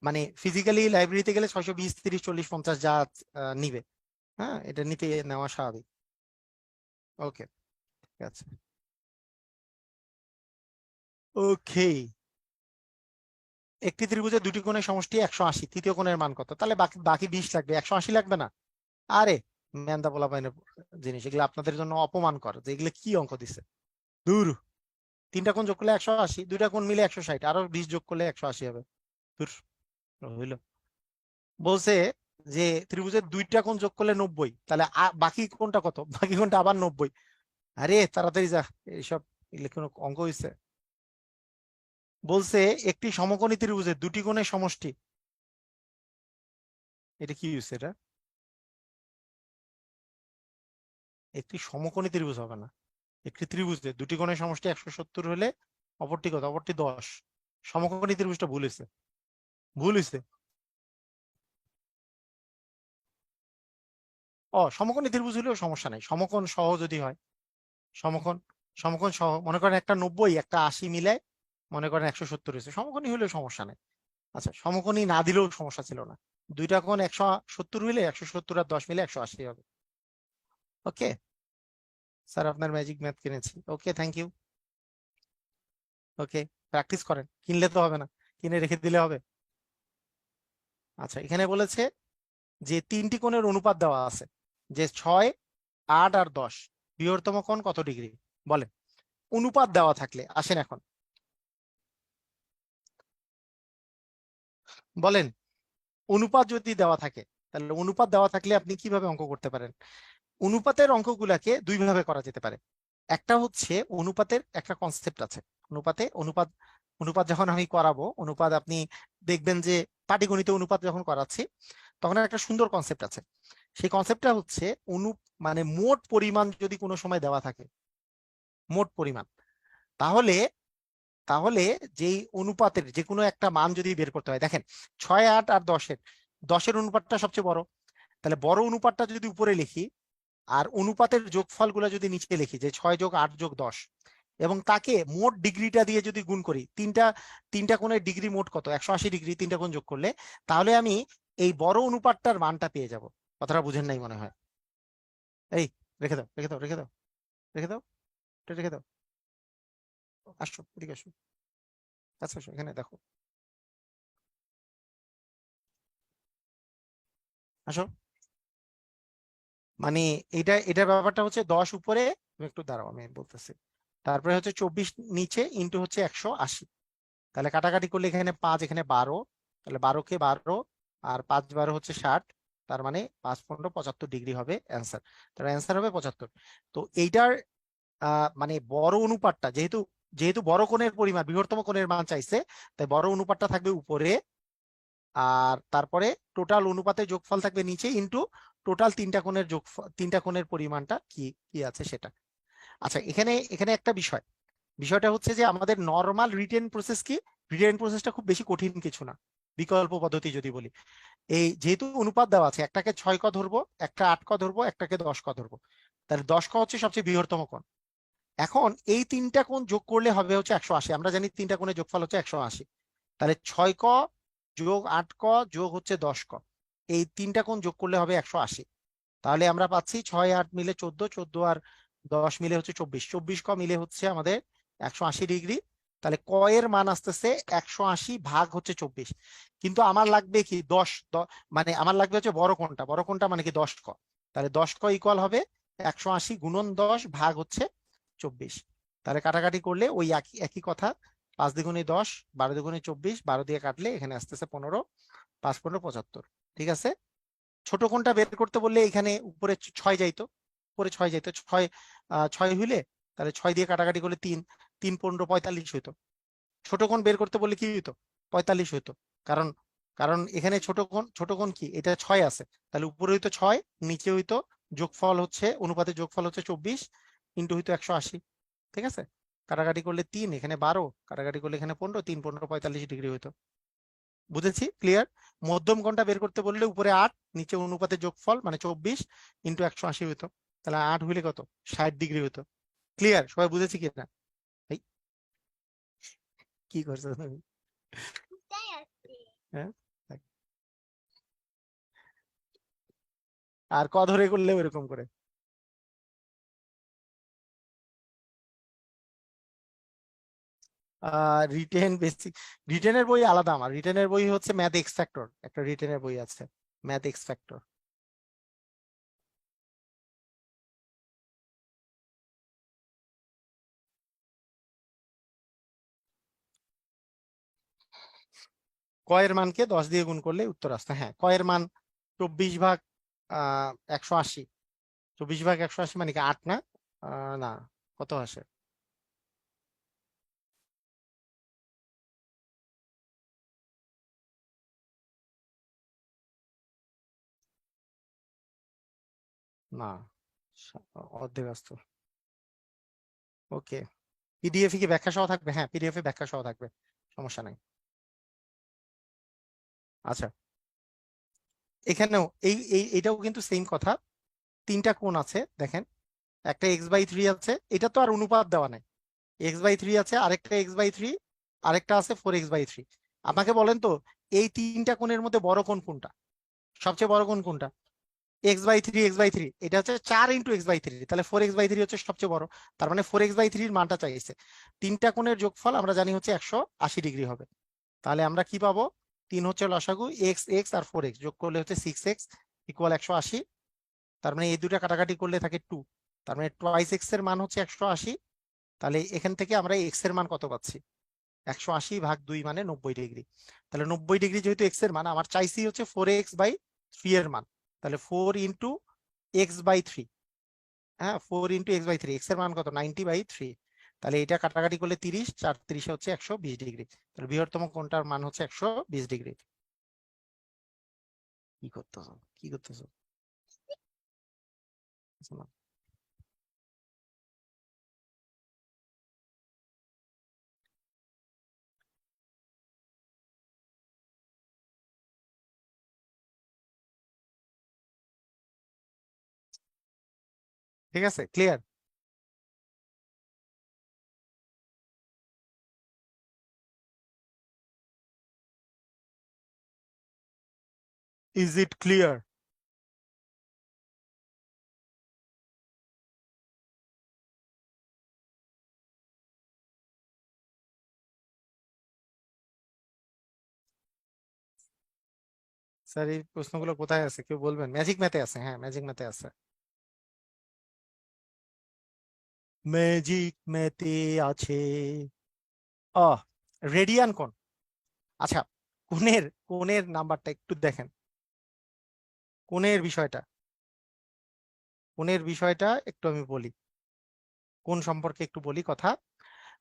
মানে ফিজিক্যালি লাইব্রেরিতে গেলে 620, 30, 40, 50 যা নিবে। হ্যাঁ, এটা নিতে নেওয়া স্বাভাবিক। ওকে, ঠিক আছে। ওকে, একটি ত্রিভুজের দুটি কোণের সমষ্টি 180, তৃতীয় কোণের মান কত? তাহলে বাকি বাকি 20 লাগবে, 180 লাগবে না? আরে মেন্দা পোলাপাইনের জিনিস এগুলো, আপনাদের জন্য অপমানকর যে এগুলো কি অঙ্ক দিছে। দূর, তিনটা কোণ যোগ করলে 180, দুইটা কোণ মিলে 160, আরো 20 যোগ করলে 180 হবে। দূর, হইলো। বলছে যে ত্রিভুজের দুইটা কোণ যোগ করলে 90, তাহলে বাকি কোণটা কত? বাকি কোণটা আবার 90। আরে তাড়াতাড়ি যা, এইসব এগুলো কোনো অঙ্ক হইছে? বলছে একটি সমকোণী ত্রিভুজের দুটি কোণের সমষ্টি, এটা কি হইছে? এটা একটি সমকোণী ত্রিভুজ হবে না, একটি ত্রিভুজের দুটি কোণের সমষ্টি 170 হলে অপরটি কত? অপরটি 10। সমকোণী ত্রিভুজটা ভুল হয়েছে, ভুল হয়েছে। সমকোণী ত্রিভুজ হলেও সমস্যা নাই, সমকোণ সহ যদি হয়। সমকোণ, সমকোণ সহ মনে করেন একটা 90 একটা 80 মিলে মনে করেন 170 হয়েছে, সমকোণী হলেও সমস্যা নেই। আচ্ছা, সমকোণী না দিলেও সমস্যা ছিল না, দুইটা কোণ 170 হইলে 170 আর 10 মিলে 180 হবে। ওকে স্যার, আপনার ম্যাজিক ম্যাথ কিনেছি। ওকে, থ্যাংক ইউ। ওকে, প্র্যাকটিস করেন, কিনলে তো হবে না, কিনে রেখে দিলে হবে? আচ্ছা, এখানে বলেছে যে তিনটি কোণের অনুপাত দেওয়া আছে, যে 6, 8 আর 10, বৃহত্তম কোণ কত ডিগ্রি? বলেন। অনুপাত দেওয়া থাকলে, আসেন এখন বলেন, অনুপাত যদি দেওয়া থাকে, তাহলে অনুপাত দেওয়া থাকলে আপনি কিভাবে অঙ্ক করতে পারেন? অনুপাতের অঙ্কগুলাকে দুই ভাবে করা যেতে পারে। একটা হচ্ছে, অনুপাতের একটা কনসেপ্ট আছে। অনুপাত অনুপাত যখন আমি করাবো, অনুপাত আপনি দেখবেন যে পাটিগণিতে অনুপাত যখন করাচ্ছি তখন একটা সুন্দর কনসেপ্ট আছে। সেই কনসেপ্টটা হচ্ছে মানে মোট পরিমাণ যদি কোনো সময় দেওয়া থাকে, মোট পরিমাণ, তাহলে তাহলে যেই অনুপাতের যে কোনো একটা মান যদি বের করতে হয়, দেখেন 6, 8 আর 10-এর, 10-এর অনুপাতটা সবচেয়ে বড়, তাহলে বড় অনুপাতটা যদি উপরে লিখি আর অনুপাতের যোগফল গুলা যদি নিচে লিখি, যে 6+8+10, এবং তাকে মোট ডিগ্রিটা দিয়ে যদি গুণ করি, তিনটা তিনটা কোণের ডিগ্রি মোট কত? 180 ডিগ্রি, তিনটা কোণ যোগ করলে, তাহলে আমি এই বড় অনুপাতটার মানটা পেয়ে যাব। কথাটা বুঝেন নাই মনে হয়। এই, রেখে দাও, রেখে দাও, রেখে দাও, রেখে দাও, এটা রেখে দাও। আসো, এদিকে আসো, আচ্ছা আসো, এখানে দেখো, আসো। মানে এটার ব্যাপারটা হচ্ছে 10 উপরে, তুমি একটু দাঁড়াও আমি বলতেছি, তারপরে হচ্ছে 24 নিচে ইন্টু হচ্ছে 180, তাহলে কাটাকাটি করলে এখানে 5, এখানে 12, তাহলে 12 কে 12 আর 5 12 হচ্ছে 60, তার মানে 5 15 75 ডিগ্রি হবে অ্যান্সার। তার অ্যান্সার হবে 75। তো এইটার মানে বড় অনুপাতটা যেহেতু যেহেতু বড় কোণের পরিমাণ বৃহত্তম কোণের মান চাইছে, তাই বড় অনুপাতটা থাকবে উপরে, আর তারপরে টোটাল অনুপাতের যোগফল থাকবে নিচে, ইনটু টোটাল তিনটা কোণের যোগফল, তিনটা কোণের পরিমাণটা কি কি আছে সেটা। আচ্ছা, এখানে এখানে একটা বিষয়টা হচ্ছে যে আমাদের নর্মাল রিটেন প্রসেস কি, রিটেন প্রসেসটা খুব বেশি কঠিন কিছু না, বিকল্প পদ্ধতি যদি বলি। এই যেহেতু অনুপাত দেওয়া আছে, একটাকে 6 ক ধরবো, একটা 8 ক ধরবো, একটাকে 10 ক ধরবো, তাহলে 10 ক হচ্ছে সবচেয়ে বৃহত্তম কোণ। এখন এই তিনটা কোণ যোগ করলে হবে হচ্ছে 180। আমরা জানি তিনটা কোণের যোগফল হচ্ছে 180। তাহলে 6 ক যোগ 8 ক যোগ হচ্ছে 10 ক, এই তিনটা কোণ যোগ করলে হবে 180। তাহলে আমরা পাচ্ছি 6 8 মিলে 14, 14 আর 10 মিলে হচ্ছে 24, 24 ক মিলে হচ্ছে আমাদের 180°। তাহলে ক এর মান আসতেছে 180 ভাগ হচ্ছে 24। কিন্তু আমার লাগবে কি 10, মানে আমার লাগবে হচ্ছে বড় কোণটা, বড় কোণটা মানে কি 10 ক। তাহলে 10 ক ইকুয়াল হবে 180 গুণন 10 ভাগ হচ্ছে 24। তাহলে কাটাকাটি করলে ওই একই একই কথা, 5 দ্বিগুণে 10, 12 দ্বিগুণে 24, 12 দিয়ে কাটলে এখানে আসতেছে 15, 5 15 75। ঠিক আছে। ছোট কোণটা বের করতে বললে এখানে উপরে 6 যাইতো, উপরে 6 যাইতো, 6 6 হইলে তাহলে 6 দিয়ে কাটাকাটি করলে 3, 3 15 45 হইতো। ছোট কোণ বের করতে বললে কি হইতো, 45 হইতো। কারণ কারণ এখানে ছোট কোণ কি, এটা 6 আছে, তাহলে উপরে হইতো 6, নিচে হইতো যোগফল হচ্ছে অনুপাতের যোগফল হচ্ছে 24, ইন্টু হইতো 180। ঠিক আছে। কাটাকাটি করলে 3, এখানে 12, কাটাকাটি করলে এখানে 15, 3 15 45 ডিগ্রি হইতো। বুঝেছি, ক্লিয়ার। মধ্যম কোণটা বের করতে বললে উপরে 8, নিচে অনুপাতের যোগফল মানে 24, ইন্টু 180 হইতো। তাহলে 8 হইলে কত, 60 ডিগ্রি হইতো। ক্লিয়ার, সবাই বুঝেছি কিনা? এই, কি করছো তুমি? হ্যাঁ, আর ক ধরে করলে এরকম করে। রিটেন বেসিক, রিটেনের বই আলাদা, আমার রিটেনের বই হচ্ছে ম্যাথ এক্স ফ্যাক্টর, একটা রিটেনের বই আছে, ম্যাথ এক্স ফ্যাক্টর। কয়ের মানকে 10 দিয়ে গুণ করলে উত্তর আসতে, হ্যাঁ কয়ের মান 24 ভাগ 180, 24 ভাগ 180 মানে কি 8 না? না, কত আসে? না, অর্ধেক আসতো। ওকে, পিডিএফ কি ব্যাখ্যা সহ থাকবে? হ্যাঁ, পিডিএফ এ ব্যাখ্যা সহ থাকবে, সমস্যা নাই। আচ্ছা, এখানেও এটাও কিন্তু সেম কথা। তিনটা কোণ আছে দেখেন, একটা x/3 আছে, এটা তো আর অনুপাত দেওয়া নাই। x/3 আছে, আরেকটা x/3, আরেকটা আছে 4x/3। আপনাকে বলেন তো, এই তিনটা কোণের মধ্যে বড় কোণ কোনটা, সবচেয়ে বড় কোণ কোনটা? x/3, x/3, এটা হচ্ছে 4 ইন্টু x/3, তাহলে 4x/3 হচ্ছে সবচেয়ে বড়। তার মানে 4x/3 এর মানটা চাইছে। তিনটা কোণের যোগফল আমরা জানি হচ্ছে 180 ডিগ্রি হবে। তাহলে আমরা কি পাবো, 3 হচ্ছে লসাগু, এক্স এক্স আর 4x যোগ করলে হচ্ছে 6x ইকুয়াল 180। তার মানে এই দুটা কাটাকাটি করলে থাকে 2, তার মানে টোয়াইস এক্স এর মান হচ্ছে 180। তাহলে এখান থেকে আমরা এক্স এর মান কত পাচ্ছি, 180 ভাগ 2 মানে 90 ডিগ্রি। তাহলে 90 ডিগ্রি যেহেতু এক্স এর মান, আমার চাইছি হচ্ছে 4x/3 এর মান। তাহলে 4 ইন্টু x/3, হ্যাঁ 4 ইন্টু x/3, এক্স এর মান কত, 90/3। তাহলে এটা কাটাকাটি করলে 30, 4 30 হচ্ছে 120 ডিগ্রি। তাহলে বৃহত্তম কোণটার মান হচ্ছে 120 ডিগ্রি। কি করতেছো, কি করতেছো? শোনো, ঠিক আছে, clear? Is it clear? Sir এই প্রশ্নগুলো কোথায় আছে কেউ বলবেন? ম্যাজিক ম্যাথে আছে, হ্যাঁ ম্যাজিক ম্যাথে আছে, ম্যাজিক ম্যাথে আছে। ও, রেডিয়ান কোণ। আচ্ছা, কোণের কোণের নাম্বারটা একটু দেখেন, কোণের বিষয়টা, কোণের বিষয়টা একটু আমি বলি, কোণ সম্পর্কে একটু বলি কথা।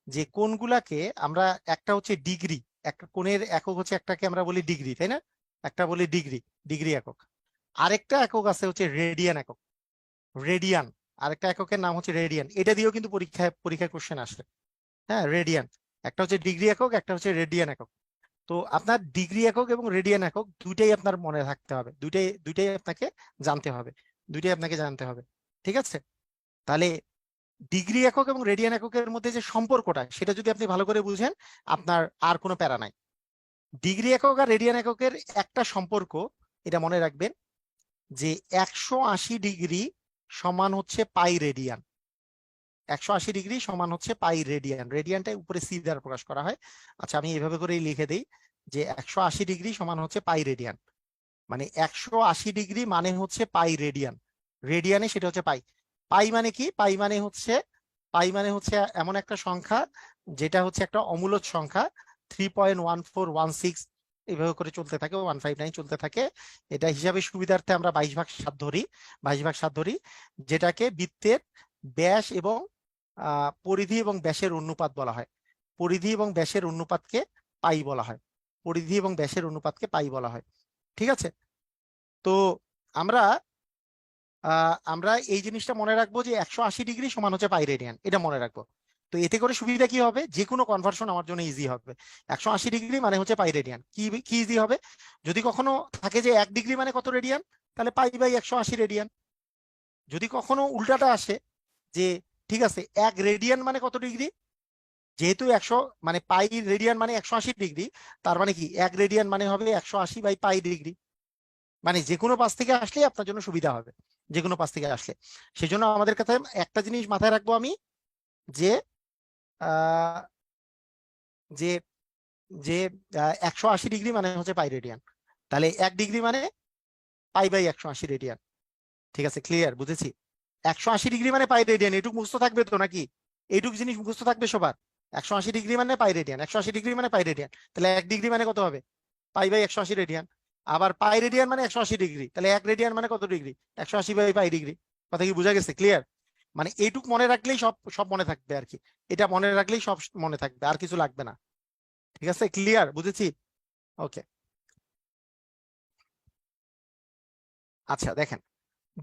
যে কোণগুলাকে আমরা, একটা হচ্ছে ডিগ্রি, একটা কোণের একক হচ্ছে, একটাকে আমরা বলি ডিগ্রি, তাই না? একটা বলি ডিগ্রি, ডিগ্রি একক। আরেকটা একক আছে হচ্ছে রেডিয়ান একক, রেডিয়ান। আরেকটা এককের নাম হচ্ছে রেডিয়ান। এটা দিয়েও কিন্তু পরীক্ষায় কোশ্চেন আসে। হ্যাঁ, রেডিয়ান। একটা হচ্ছে ডিগ্রি একক, একটা হচ্ছে রেডিয়ান একক। তো আপনার ডিগ্রি একক এবং রেডিয়ান একক দুইটাই আপনার মনে রাখতে হবে, দুইটাই দুইটাই আপনাকে জানতে হবে, দুইটাই আপনাকে জানতে হবে। ঠিক আছে? তাহলে ডিগ্রি একক এবং রেডিয়ান এককের মধ্যে যে সম্পর্কটা, সেটা যদি আপনি ভালো করে বুঝেন, আপনার আর কোনো প্যারা নাই। ডিগ্রি একক আর রেডিয়ান এককের একটা সম্পর্ক, এটা মনে রাখবেন, যে 180 ডিগ্রি সমান হচ্ছে পাই রেডিয়ান। 180 ডিগ্রি সমান হচ্ছে পাই রেডিয়ান। রেডিয়ানটা উপরে সি দ্বারা প্রকাশ করা হয়। আচ্ছা, আমি এভাবে করেই লিখে দিই যে 180 ডিগ্রি সমান হচ্ছে পাই রেডিয়ান। মানে 180 ডিগ্রি মানে হচ্ছে পাই রেডিয়ান। রেডিয়ানে সেটা হচ্ছে পাই। পাই মানে কি? পাই মানে হচ্ছে এমন একটা সংখ্যা যেটা হচ্ছে একটা অমূলদ সংখ্যা, 3.1416 এইভাবে করে চলতে থাকে, 159 চলতে থাকে। এটা হিসাবে সুবিধার্থে আমরা 22/7 ধরি, 22/7 ধরি, যেটাকে বৃত্তের ব্যাস এবং পরিধি এবং ব্যাসের অনুপাত বলা হয়। পরিধি এবং ব্যাসের অনুপাতকে পাই বলা হয়। পরিধি এবং ব্যাসের অনুপাতকে পাই বলা হয়। ঠিক আছে? তো আমরা আমরা এই জিনিসটা মনে রাখবো যে 180 ডিগ্রি সমান হচ্ছে পাই রেডিয়ান, এটা মনে রাখবো। তো এতে করে সুবিধা কি হবে? যে কোনো কনভার্সন আমার জন্য ইজি হবে। 180 ডিগ্রি মানে হচ্ছে পাই রেডিয়ান। কি কি ইজি হবে? যদি কখনো থাকে যে 1 ডিগ্রি মানে কত রেডিয়ান, তাহলে পাই/180 রেডিয়ান। যদি কখনো উল্টাটা আসে যে ঠিক আছে 1 রেডিয়ান মানে কত ডিগ্রি, যেহেতু 100 মানে পাই রেডিয়ান মানে 180 ডিগ্রি, তার মানে কি 1 রেডিয়ান মানে হবে 180/পাই ডিগ্রি। মানে যে কোনো পাশ থেকে আসলে আপনার জন্য সুবিধা হবে, যে কোনো পাশ থেকে আসলে। সেই জন্য আমাদের কাছে একটা জিনিস মাথায় রাখবো আমি, যে আহ যে যে 180 ডিগ্রি মানে হচ্ছে পাই রেডিয়ান। তাহলে 1 ডিগ্রি মানে পাই/180 রেডিয়ান। ঠিক আছে, ক্লিয়ার? বুঝেছি। 180 ডিগ্রি মানে পাই রেডিয়ান, এটুকু মুখস্থ থাকবে তো নাকি? এইটুকু জিনিস মুখস্থ থাকবে সবার। 180 ডিগ্রি মানে পাই রেডিয়ান, 180 ডিগ্রি মানে পাই রেডিয়ান। তাহলে 1 ডিগ্রি মানে কত হবে? পাই/180 রেডিয়ান। আবার পাই রেডিয়ান মানে 180 ডিগ্রি, তাহলে 1 রেডিয়ান মানে কত ডিগ্রি? 180/পাই ডিগ্রি। কথা কি বোঝা গেছে? ক্লিয়ার? মানে এইটুক মনে রাখলেই সব সব মনে থাকবে আর কি। এটা মনে রাখলেই সব মনে থাকবে, আর কিছু লাগবে না। ঠিক আছে, ক্লিয়ার? বুঝেছি। ওকে। আচ্ছা দেখেন,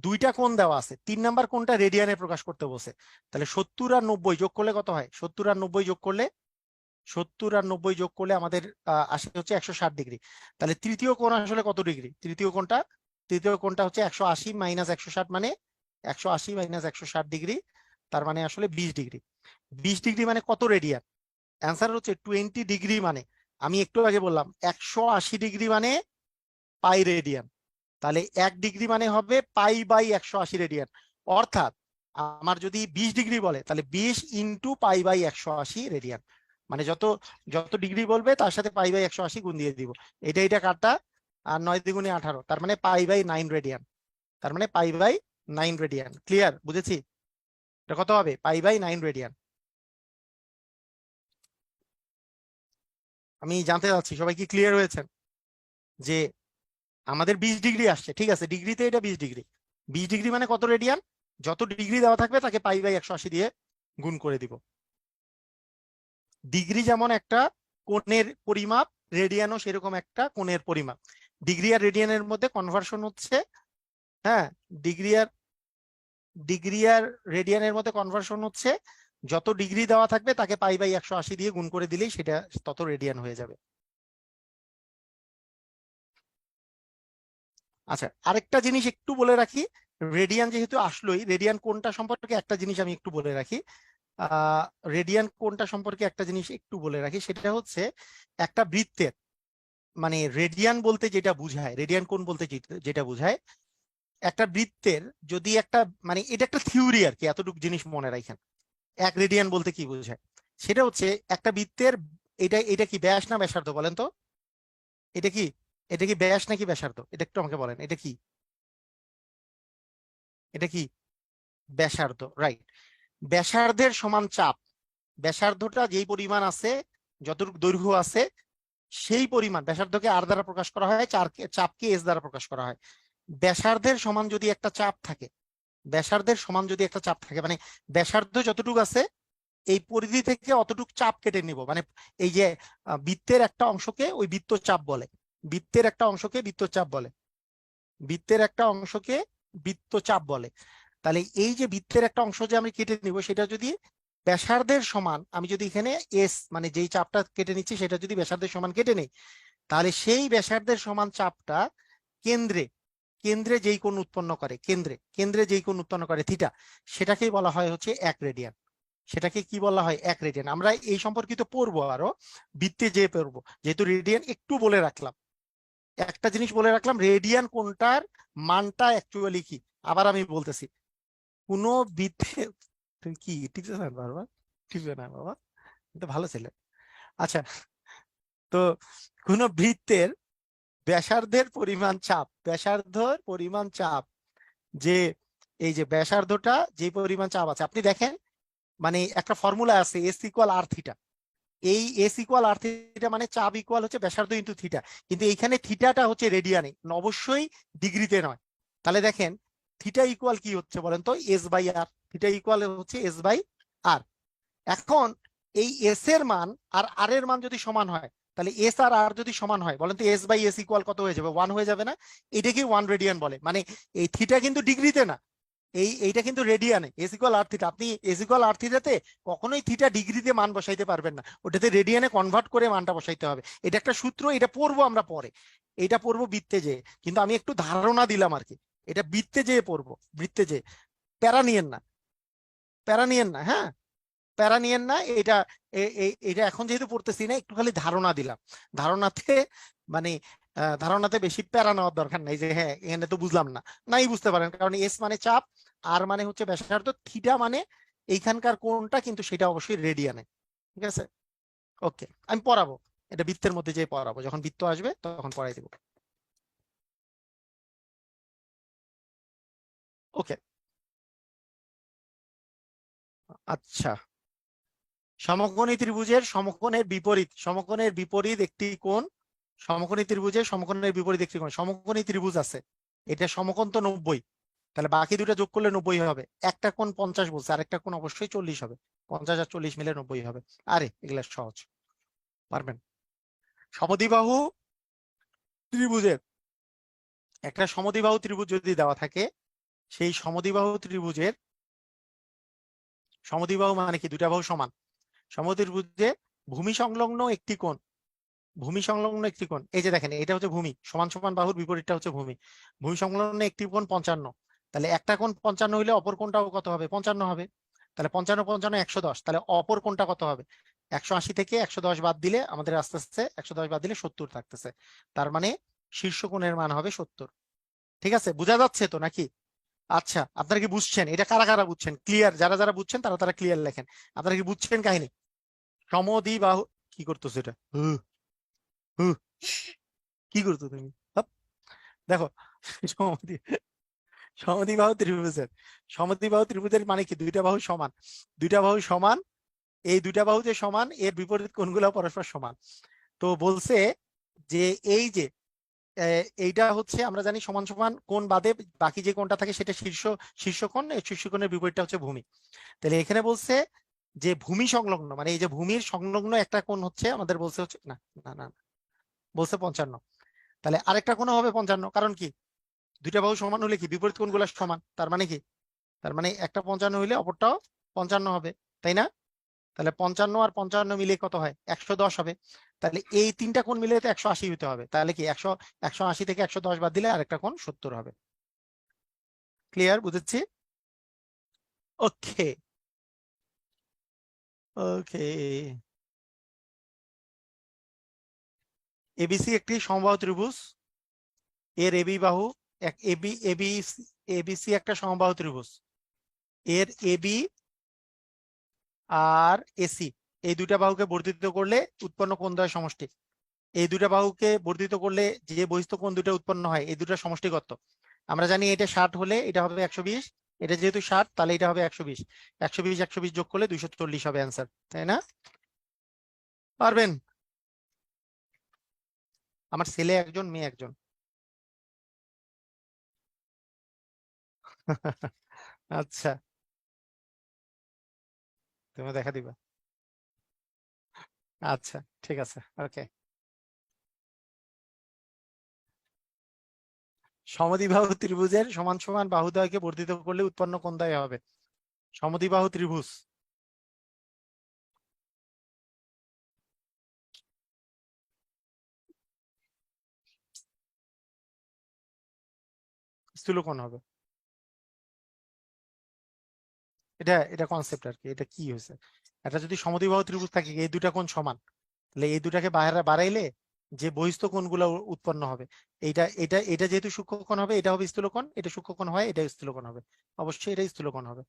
দুইটা কোণ দেওয়া আছে, 3 নাম্বার কোণটা রেডিয়ানে প্রকাশ করতে বসে। তাহলে 70 আর 90 যোগ করলে কত হয়? 70 আর 90 যোগ করলে, 70 আর 90 যোগ করলে আমাদের আসে হচ্ছে 160 ডিগ্রি। তাহলে তৃতীয় কোণ আসলে কত ডিগ্রি? তৃতীয় কোণটা হচ্ছে 180 - 160, মানে 180 - 160 ডিগ্রি। তার মানে আসলে 20 ডিগ্রি। 20 ডিগ্রি মানে কত রেডিয়ান? অ্যান্সার হচ্ছে 20 ডিগ্রি। মানে আমি একটু আগে বললাম 180 ডিগ্রি মানে পাই রেডিয়ান। তাহলে 1 ডিগ্রি মানে হবে পাই/180 রেডিয়ান। অর্থাৎ আমার যদি 20 ডিগ্রি বলে, তাহলে 20 × পাই/180 রেডিয়ান। মানে যত যত ডিগ্রি বলবে তার সাথে পাই/180 গুণ দিয়ে দিব। এটা কাটা, আর 9 × 2 = 18, তার মানে পাই/9 রেডিয়ান। তার মানে পাই/9 রেডিয়ান। ক্লিয়ার? বুঝেছি। এটা কত হবে? পাই/9 রেডিয়ান। আমি জানতে চাচ্ছি সবাই কি ক্লিয়ার হয়েছেন যে আমাদের 20 ডিগ্রি আসছে। ঠিক আছে, ডিগ্রিতে এটা 20 ডিগ্রি। 20 ডিগ্রি মানে কত রেডিয়ান? যত ডিগ্রি দেওয়া থাকবে তাকে পাই/180 দিয়ে গুণ করে দিব। ডিগ্রি যেমন একটা কোণের পরিমাপ, রেডিয়ানও সেরকম একটা কোণের পরিমাপ। ডিগ্রি আর রেডিয়ানের মধ্যে কনভার্সন হচ্ছে, হ্যাঁ, ডিগ্রি আর ডিগ্রি আর রেডিয়ানের মধ্যে কনভার্সন হচ্ছে, যত ডিগ্রি দেওয়া থাকবে তাকে পাই/180 দিয়ে গুণ করে দিলেই সেটা তত রেডিয়ান হয়ে যাবে। আচ্ছা, আরেকটা জিনিস একটু বলে রাখি। রেডিয়ান যেহেতু আসলোই, রেডিয়ান কোণটা সম্পর্কে একটা জিনিস আমি একটু বলে রাখি। আহ রেডিয়ান কোণটা সম্পর্কে একটা জিনিস একটু বলে রাখি, সেটা হচ্ছে একটা বৃত্তের, মানে রেডিয়ান বলতে যেটা বুঝায়, রেডিয়ান কোণ বলতে যেটা বুঝায়, একটা বৃত্তের যদি একটা, মানে এটা একটা থিওরি আর কি, এতটুকু জিনিস মনে রাখেন। 1 রেডিয়ান বলতে কি বোঝায়? সেটা হচ্ছে একটা বৃত্তের, এটা এটা কি ব্যাস না ব্যাসার্ধ বলেন তো? এটা কি, এটা কি ব্যাস নাকি ব্যাসার্ধ? এটা একটু আমাকে বলেন, এটা কি? এটা কি? ব্যাসার্ধ, রাইট। ব্যাসার্ধের সমান চাপ, ব্যাসার্ধটা যেই পরিমাণ আছে, যতটুকু দৈর্ঘ্য আছে, সেই পরিমাণ ব্যাসার্ধকে আর দ্বারা প্রকাশ করা হয়, চাপকে এস দ্বারা প্রকাশ করা হয়। ব্যাসার্ধের সমান যদি একটা চাপ থাকে, ব্যাসার্ধের সমান যদি একটা চাপ থাকে, মানে ব্যাসার্ধ যতটুকু আছে এই পরিধি থেকে অতটুকু চাপ কেটে নিব, মানে এই যে বৃত্তের একটা অংশকে ওই বৃত্তচাপ বলে, বৃত্তের একটা অংশকে বৃত্তচাপ বলে, বৃত্তের একটা অংশকে বৃত্তচাপ বলে। তাহলে এই যে বৃত্তের একটা অংশ যে আমি কেটে নিব, সেটা যদি ব্যাসার্ধের সমান, আমি যদি এখানে এস মানে যেই চাপটা কেটে নিচ্ছি সেটা যদি ব্যাসার্ধের সমান কেটে নেই, তাহলে সেই ব্যাসার্ধের সমান চাপটা কেন্দ্রে, কেন্দ্রে যেই কোণ উৎপন্ন করে, কেন্দ্রে কেন্দ্রে যেই কোণ উৎপন্ন করে থিটা, সেটাকেই বলা হয় হচ্ছে 1 রেডিয়ান। সেটাকে কি বলা হয়? 1 রেডিয়ান। আমরা এই সম্পর্কিত পড়বো আরো, বৃত্তে যে পড়বো, যেহেতু রেডিয়ান একটু বলে রাখলাম, একটা জিনিস বলে রাখলাম, রেডিয়ান কোনটার মানটা অ্যাকচুয়ালি কি। আবার আমি বলতেছি, কোন বৃত্তে, তুমি কি টিপছে না বারবার, টিপবে না বাবা, তো ভালো ছেলে। আচ্ছা, তো কোন বৃত্তের ব্যাসার্ধের পরিমাণ চাপ, ব্যাসার্ধর পরিমাণ চাপ, যে এই যে ব্যাসার্ধটা যে পরিমাণ চাপ আছে, আপনি দেখেন মানে একটা ফর্মুলা আছে এস ইকুয়াল আর থিটা। এই এস ইকুয়াল আর থিটা মানে চাপ ইকুয়াল হচ্ছে ব্যাসার্ধ ইন্টু থিটা, কিন্তু এইখানে থিটাটা হচ্ছে রেডিয়ানে, অবশ্যই ডিগ্রিতে নয়। তাহলে দেখেন থিটা ইকুয়াল কি হচ্ছে বলেন তো, S by R, theta equal হচ্ছে এস বাই আর। এখন এই এস এর মান আর আর এর মান যদি সমান হয়, তাহলে এস আর আর যদি সমান হয়, বলেন তো এস বাই এস ইকুয়াল কত হয়ে যাবে? 1 হয়ে যাবে না? এটাকে 1 রেডিয়ান বলে। মানে এই থিটা কিন্তু ডিগ্রিতে না, এইটা কিন্তু রেডিয়ানে, এস ইকুয়াল আর থিটা। আপনি এস ইকুয়াল আর থিটাতে কখনোই থিটা ডিগ্রিতে মান বসাইতে পারবেন না, ওটাতে রেডিয়ানে কনভার্ট করে মানটা বসাইতে হবে। এটা একটা সূত্র, এটা পড়বো আমরা পরে, এটা পড়বো বৃত্তে যে, কিন্তু আমি একটু ধারণা দিলাম আর কি, এটা বৃত্তে যেয়ে পড়বো, বৃত্তে যে। প্যারা নিয়েন না, প্যারা নিয়েন না, হ্যাঁ, প্যারা নিয়েন না। এটা এটা এখন যেহেতু পড়তেছি না, একটু খালি ধারণা দিলাম, ধারণাতে মানে ধারণাতে বেশি প্যারা নেওয়ার দরকার নাই যে হ্যাঁ এখানে তো বুঝলাম না, নাই বুঝতে পারেন, কারণ এস মানে চাপ, আর মানে হচ্ছে ব্যাসার্ধ, থিটা মানে এইখানকার কোণটা, কিন্তু সেটা অবশ্যই রেডিয়ানে। ঠিক আছে, ওকে, আমি পড়াবো, এটা বৃত্তের মধ্যে যে পড়াবো, যখন বৃত্ত আসবে তখন পড়াই দেবো। ওকে, আচ্ছা, সমকোণী ত্রিভুজের সমকোণের বিপরীত, সমকোণের বিপরীত একটি কোণ, সমকোণী ত্রিভুজের সমকোণের বিপরীত একটি কোণ, সমকোণী ত্রিভুজ আছে, এটা সমকোণ তো 90, তাহলে বাকি দুটো যোগ করলে 90 হবে। একটা কোণ 50 বলছে, আরেকটা কোণ অবশ্যই 40 হবে, 50 আর 40 মিলে 90 হবে। আরে এগুলা সহজ, পারবেন। সমদ্বিবাহু ত্রিভুজের, একটা সমদ্বিবাহু ত্রিভুজ যদি দেওয়া থাকে, সেই সমদ্বিবাহু ত্রিভুজের, সমদ্বিবাহু মানে কি, দুটা বাহু সমান, সমদ্বিভুজে ভূমি সংলগ্ন একটি কোণ, ভূমি সংলগ্ন একটি কোণ, এই যে দেখেন এটা হচ্ছে ভূমি, সমান সমান বাহুর বিপরীতটা হচ্ছে ভূমি, ভূমি সংলগ্ন একটি কোণ 55, তাহলে একটা কোণ 55 হইলে অপর কোণটাও কত হবে? 55 হবে। তাহলে 55 55 110, তাহলে অপর কোণটা কত হবে? 180 থেকে 110 বাদ দিলে আমাদের আস্তে আস্তে 110 বাদ দিলে 70 থাকতেছে, তার মানে শীর্ষ কোণের মান হবে 70। ঠিক আছে, বোঝা যাচ্ছে তো নাকি? আচ্ছা, আপনারা কি বুঝছেন? এটা কারা কারা বুঝছেন? ক্লিয়ার, যারা যারা বুঝছেন তারা তারা ক্লিয়ার লেখেন। আপনারা কি বুঝছেন কাহিনী? সমদ্বিবাহু, কি করতেছো এটা? হু, কি করতো তুমি? হাপ, দেখো, সমদ্বি সমদ্বিবাহু ত্রিভুজের, সমদ্বিবাহু ত্রিভুজের মানে কি, দুইটা বাহু সমান, দুইটা বাহু সমান, এই দুইটা বাহু যে সমান এর বিপরীত কোণগুলো পরস্পর সমান। তো বলছে যে এই যে এইটা হচ্ছে আমরা জানি সমান সমান কোণ বাদে বাকি যে কোণটা থাকে সেটা শীর্ষ, শীর্ষ কোণ, এই শীর্ষ কোণের বিপরীতটা হচ্ছে ভূমি। তাহলে এখানে বলছে যে ভূমি সংলগ্ন, মানে এই যে ভূমির সংলগ্ন একটা কোণ হচ্ছে, আমাদের বলছে হচ্ছে না, না না না, বলছে 55, তাহলে আরেকটা কোণ হবে 55, কারণ কি, দুইটা বাহু সমান হলে কি বিপরীত কোণগুলো সমান, তার মানে কি, তার মানে একটা 55 হইলে অপরটাও 55 হবে, তাই না? তাহলে 55 আর 55 মিলে কত হয়? 110 হবে। তাহলে এই তিনটা কোণ মিলে তো 180 হতে হবে, তাহলে কি 180 থেকে 110 বাদ দিলে আরেকটা কোণ 70 হবে। ক্লিয়ার, বুঝেছি? ওকে, ওকে, এবিসি একটি সমবাহু ত্রিভুজ, এর এবি বাহু, এক এবি এবি, এবিসি একটা সমবাহু ত্রিভুজ, এর এবি আর এসি, এই দুইটা বাহুকে বর্ধিত করলে উৎপন্ন কোণদ্বয়ের সমষ্টি, এই দুইটা বাহুকে বর্ধিত করলে যে বহিস্থ কোণ দুটো উৎপন্ন হয়, এই দুটো সমষ্টি কত? আমরা জানি এটা 60 হলে এটা হবে 120, এটা যেহেতু 60 তাহলে এটা হবে 120, 120 120 যোগ করলে 240 হবে অ্যান্সার, তাই না? পারবেন? আমার ছেলে একজন, মেয়ে একজন। আচ্ছা, তুমি দেখা দিবা। আচ্ছা ঠিক আছে, ওকে। সমদ্বিবাহু ত্রিভুজের সমান সমান বাহুদ্বয়কে বর্ধিত করলে উৎপন্ন কোণ দ্বয় হবে? সমদ্বিবাহু ত্রিভুজ। স্থূলকোণ হবে। এটা এটা কনসেপ্ট আর কি। এটা কি হয়েছে, এটা যদি সমদ্বিবাহু ত্রিভুজ থাকে, এই দুটা কোণ সমান, তাহলে এই দুটাকে বাইরে বাড়াইলে যে বহিস্থ কোণগুলো উৎপন্ন হবে, এইটা এটা এটা যেহেতু সূক্ষ্মকোণ হবে, এটা হবে স্থূলকোণ, এটা সূক্ষ্মকোণ হয়, এটা স্থূলকোণ হবে। অবশ্যই এটা স্থূলকোণ হবে।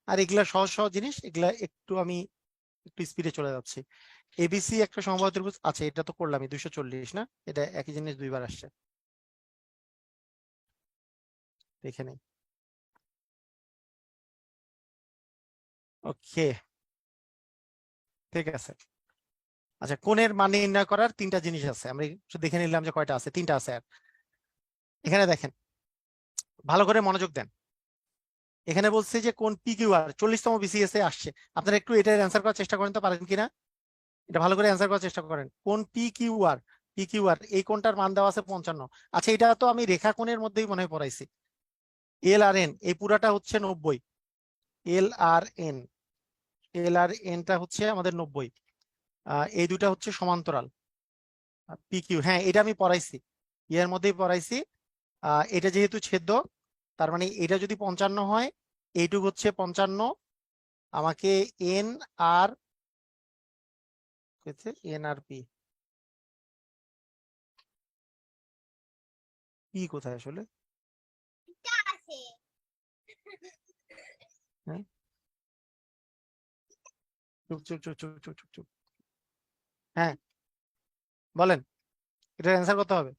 আর এগুলা সহজ সহজ জিনিস, এগুলা একটু আমি একটু স্পিডে চলে যাচ্ছি। এবিসি একটা সমবাহু ত্রিভুজ আছে, এটা তো করলামই 240 না, এটা একই জিনিস দুইবার আসছে, দেখে নেই। ওকে, ঠিক আছে। আচ্ছা, কোণের মান নির্ণয় করার তিনটা জিনিস আছে, আমরা একটু দেখে নিলাম যে কয়টা আছে, তিনটা আছে। আর এখানে দেখেন, ভালো করে মনোযোগ দেন। এখানে বলছে যে কোন পি কিউ আর 40তম বিসিএস এ আসছে। আপনারা একটু এটার অ্যান্সার করার চেষ্টা করেন তো, পারেন কিনা এটা ভালো করে অ্যান্সার করার চেষ্টা করেন। কোন পি কিউ আর এই কোনটার মান দেওয়া আছে 55। আচ্ছা, এটা তো আমি রেখা কোণের মধ্যেই মনে হয় পড়াইছি। এল আর এন এই পুরাটা হচ্ছে 90। এল আর এন, এল আর এনটা হচ্ছে আমাদের 90। এই দুটা হচ্ছে সমান্তরাল। পি কিউ, হ্যাঁ এটা আমি পড়াইছি, এর মধ্যেই পড়াইছি। এটা যেহেতু ছেদ্য, তার মানে এটা যদি 55 হয়, এইটুক হচ্ছে 55। আমাকে এন আর এন আর পি, পি কোথায় আসলে? হ্যাঁ, চুপ চুপ চুপ চুপ চুপ চুপ চুপ। হ্যাঁ বলেন, এটার অ্যান্সার কত হবে?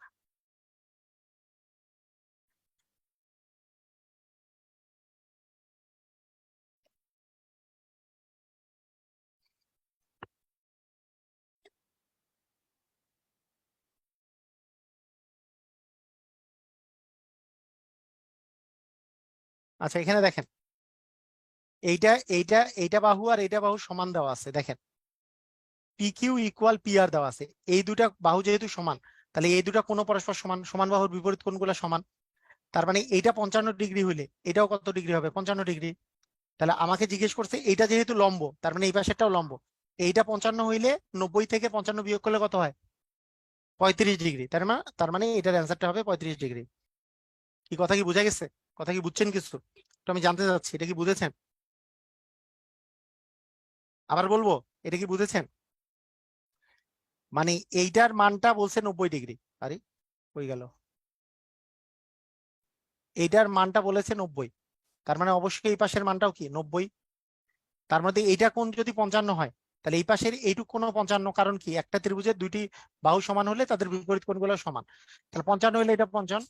আচ্ছা এখানে দেখেন, এইটা এইটা এইটা বাহু আর এইটা বাহু সমান দেওয়া আছে, দেখেন P Q equal P R দেওয়া আছে। এই দুটা বাহু যেহেতু সমান, তাহলে এই দুটা কোনো পরস্পর সমান, সমান বাহুর বিপরীত কোণগুলো সমান। তার মানে এইটা 55 ডিগ্রি হইলে এটাও কত ডিগ্রি হবে? 55 ডিগ্রি। তাহলে আমাকে জিজ্ঞেস করছে এইটা যেহেতু লম্ব, তার মানে এই পাশেরটাও লম্ব। এইটা 55 হইলে 90 থেকে 55 বিয়োগ করলে কত হয়? 35 ডিগ্রি। তার মানে এটার অ্যান্সারটা হবে 35 ডিগ্রি। কি কথা কি বোঝা গেছে? কথা কি বুঝছেন কিছু? তো আমি জানতে চাচ্ছি, এটা কি বুঝেছেন? আবার বলবো, এটা কি বুঝেছেন? মানে এইটার মানটা বলছে 90 ডিগ্রি। আরে কই গেল? এইটার মানটা বলেছে 90, তার মানে অবশ্যই এই পাশের মানটাও কি 90। তার মধ্যে এইটা কোণ যদি 55 হয়, তাহলে এই পাশের এইটুক কোনো 55, কারণ কি একটা ত্রিভুজের দুইটি বাহু সমান হলে তাদের বিপরীত কোণগুলো সমান। তাহলে 55 হলে এটা 55,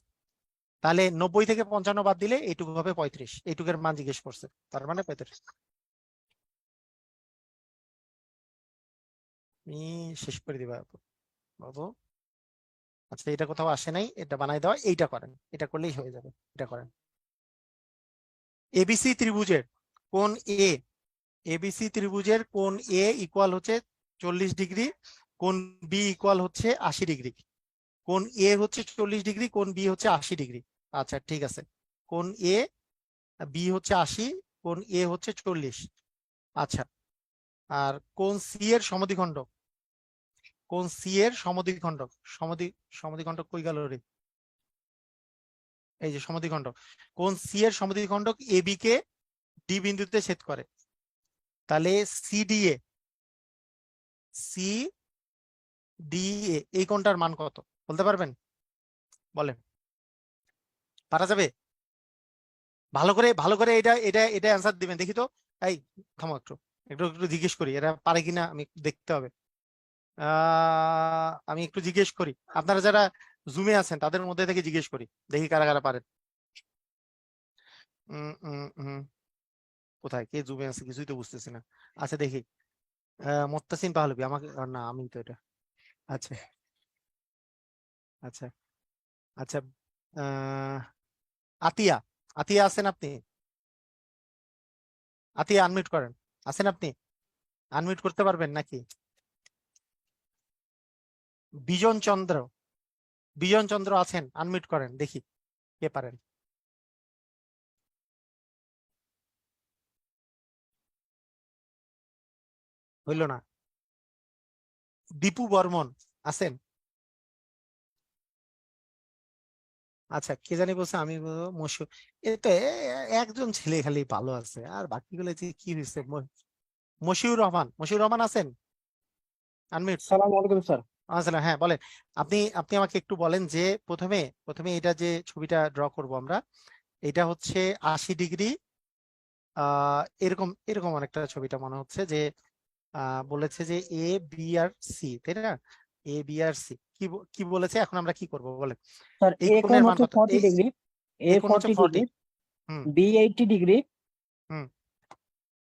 তাহলে 90 থেকে 55 বাদ দিলে এইটুকু হবে 35। এইটুকের মান জিজ্ঞেস করছে, তার মানে 35। তুমি শেষ করে দিবা বাবু। আচ্ছা, এটা কোথাও আসে নাই, এটা বানাই দেওয়া, এইটা করেন, এটা করলেই হয়ে যাবে, এটা করেন। এবিসি ত্রিভুজের কোণ এ, এবিসি ত্রিভুজের কোণ এ ইকুয়াল হচ্ছে 40 ডিগ্রি, কোণ বি ইকুয়াল হচ্ছে 80 ডিগ্রি। কোণ এ হচ্ছে 40 ডিগ্রি, কোণ বি হচ্ছে 80 ডিগ্রি। আচ্ছা ঠিক আছে, কোণ এ, বি হচ্ছে 80, কোণ এ হচ্ছে 40। আচ্ছা, আর কোণ সি এর সমদ্বিখণ্ডক, কোণ সি এর সমদ্বিখণ্ডক, সমদ্বিখণ্ডক কই গেল রে? এই যে সমদ্বিখণ্ডক, কোণ সি এর সমদ্বিখণ্ডক এ বি কে ডি বিন্দুতে ছেদ করে, তাহলে সিডিএ, সি ডি এ এই কোণটার মান কত বলতে পারবেন? বলেন, পারা যাবে? ভালো করে ভালো করে এটা এটা এটা অ্যান্সার দিবেন দেখি তো। এই থামো একটু, একটু একটু জিজ্ঞেস করি এরা পারে কিনা, আমি একটু দেখতে হবে। আমি একটু জিজ্ঞেস করি, আপনারা যারা জুমে আছেন তাদের মধ্যে থেকে জিজ্ঞেস করি, দেখি কারা কারা পারেন। উম উম উম কোথায় কে জুমে আছে কিছুই তো বুঝতেছি না। আচ্ছা দেখি, মোত্তাসিম পাহলবি আমাকে, না আমি তো এটা। আচ্ছা আচ্ছা আচ্ছা, আহ আতিয়া, আতিয়া আছেন আপনি? আতিয়া আনমিউট করেন, আছেন আপনি? আনমিউট করতে পারবেন নাকি? বিজন চন্দ্র, বিজন চন্দ্র আছেন? আনমিউট করেন দেখি কে পারেন। হইল না। দীপু বর্মন আছেন? আচ্ছা, কে জানি বলছে, আমি মশিউর। এতে একজন ছেলে খালি ভালো আছে, আর বাকিগুলো যে কি হয়েছে। মশিউর রহমান, মশিউর রহমান আছেন? আনমিউট। সালাম আলাইকুম স্যার। আসসালাম, হ্যাঁ বলেন। আপনি আপনি আমাকে একটু বলেন যে প্রথমে প্রথমে এটা যে ছবিটা ড্র করব আমরা, এটা হচ্ছে 80 ডিগ্রি, এরকম এরকম অনেকটা ছবিটা মনে হচ্ছে যে বলেছে যে এ বি আর সি, তাই না? এ বি আর সি কি কি বলেছে, এখন আমরা কি করব বলেন। স্যার এই এ কোণ কোণের মান হচ্ছে কত? 40 এই ডিগ্রি, এ এই কোণ হচ্ছে 40 40। ডিগ্রি, হুম। বি 80 ডিগ্রি, হুম।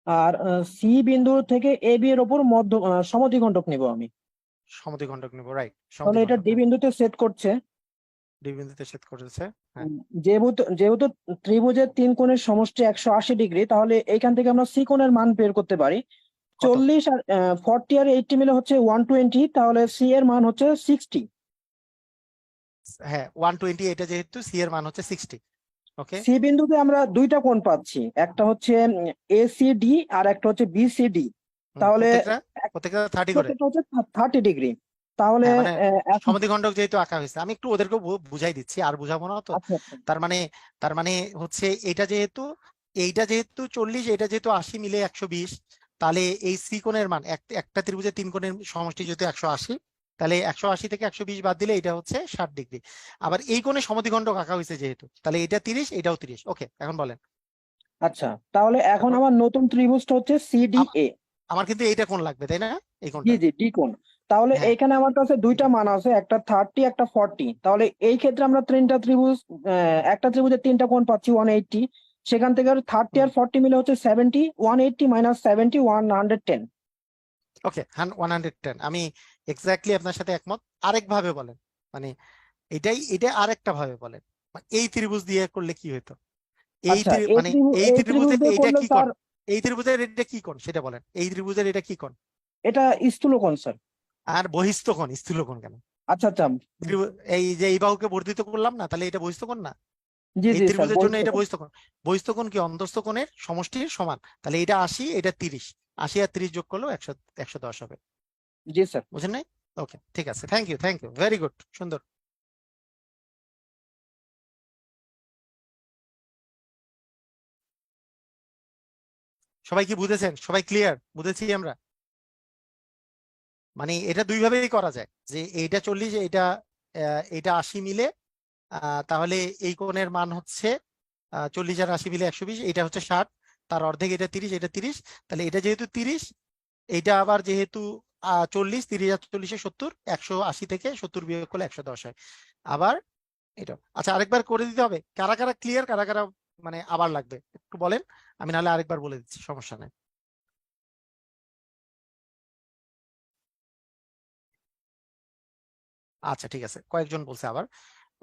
আর সি বিন্দু থেকে এ বি এর ওপর মধ্য সমদ্বিখণ্ডক নিব আমি। সমদ্বিখণ্ডক নিব, রাইট, তাহলে এটা সমদ্বিখণ্ডক, ডি হ্যাঁ। বিন্দুতে সেট করছে। ডি বিন্দুতে ছেদ করেছে, হ্যাঁ। যেহেতু যেহেতু ত্রিভুজের তিন কোণের সমষ্টি 180 ডিগ্রি, তাহলে এইখান থেকে আমরা সি কোণের মান বের করতে পারি। কত? 40 আর 40 আর 80 মিলে হচ্ছে 120, তাহলে সি এর মান হচ্ছে 60। হ্যাঁ, 120, এটা যেহেতু সি এর মান হচ্ছে 60। ওকে। সি বিন্দুতে আমরা দুইটা কোণ পাচ্ছি, একটা হচ্ছে এসিডি আর একটা হচ্ছে বিসিডি। তাহলে প্রত্যেকটা প্রত্যেকটা 30 করে। প্রত্যেকটা হচ্ছে 30 ডিগ্রি। তাহলে হ্যাঁ মানে এখন সমদ্বিখণ্ডক যেহেতু আঁকা হয়েছে, আমি একটু ওদেরকে বুঝাই দিচ্ছি, আর বুঝাবো না তো। আচ্ছা আচ্ছা তার মানে তার মানে হচ্ছে এটা যেহেতু, এইটা যেহেতু 40, এটা যেহেতু 80 মিলে 120, তাহলে এই সি কোণের মান একটা ত্রিভুজের তিন কোণের সমষ্টি যেহেতু 180, তাহলে 180 থেকে 120 বাদ দিলে এটা হচ্ছে 60 ডিগ্রি। আবার এই কোণে সমদ্বিখণ্ডক আঁকা হয়েছে যেহেতু, তাহলে এটা 30, এটাও 30। ওকে, এখন বলেন। আচ্ছা, তাহলে এখন তারপর আমার নতুন ত্রিভুজটা হচ্ছে আম- সিডিএ। আমার কিন্তু এইটা কোণ লাগবে, তাই না? এই জি কোণটা। জি, ডি কোণ। তাহলে হ্যাঁ। এইখানে আমার কাছে দুইটা মান আছে, একটা 30 একটা 40। তাহলে এই ক্ষেত্রে আমরা তিনটা ত্রিভুজ, একটা ত্রিভুজের তিনটা কোণ পাচ্ছি 180। সেখান থেকে 30 হুম। আর 40 মিলে হচ্ছে 70, 180 মাইনাস 70, 110। ওকে, 110, আমি এক্স্যাক্টলি আপনার সাথে একমত। আরেক ভাবে বলেন, মানে এটা আরেকটা ভাবে বলেন, মানে এই ত্রিভুজ দিয়ে করলে কি হতো? আচ্ছা, মানে এই এই ত্রিভুজ ত্রিভুজের দিয়ে এইটা করলে কি কোণ? স্যার এই ত্রিভুজের এটা কি কোণ সেটা বলেন, এই ত্রিভুজের এটা কি কোণ? এটা স্থূলকোণ স্যার। আর বহিস্থ কোণ, স্থূল কোণ কেন? আচ্ছা আচ্ছা। এই যে এই বাহুকে বর্ধিত করলাম না, তাহলে এটা বহিস্থ কোণ না? জি এই জি স্যার, ত্রিভুজের জন্য বহিঃস্থ এটা কোণ। বহিস্থ কোণ। বহিস্থ কোণ কি অন্তস্থ কোণের সমষ্টির সমান, তাহলে এটা 80, এটা 30, 80 আর 30 যোগ করলেও 110 হবে। জি স্যার। বুঝেন নাই? ওকে, ঠিক আছে, thank you, thank you, very good, সুন্দর। সবাই কি বুঝেছেন? সবাই ক্লিয়ার? বুঝেছি আমরা? মানে এটা দুই ভাবেই করা যায়, যে এইটা 40, এইটা 80 মিলে, তাহলে এই কোণের মান হচ্ছে 40 আর 80 মিলে 120, এটা হচ্ছে 60, তার অর্ধেক এটা 30, এটা 30, তাহলে এটা যেহেতু 30, এইটা আবার যেহেতু 40, 30 আর 40 70, 180 থেকে 70 বিয়োগ করলে 110 হয়। আবার এটা, আচ্ছা আরেকবার করে দিতে হবে, কারা কারা ক্লিয়ার, কারা কারা মানে আবার লাগবে একটু বলেন, আমি নাহলে আরেকবার বলে দিচ্ছি, সমস্যা নেই। আচ্ছা ঠিক আছে, কয়েকজন বলছে আবার।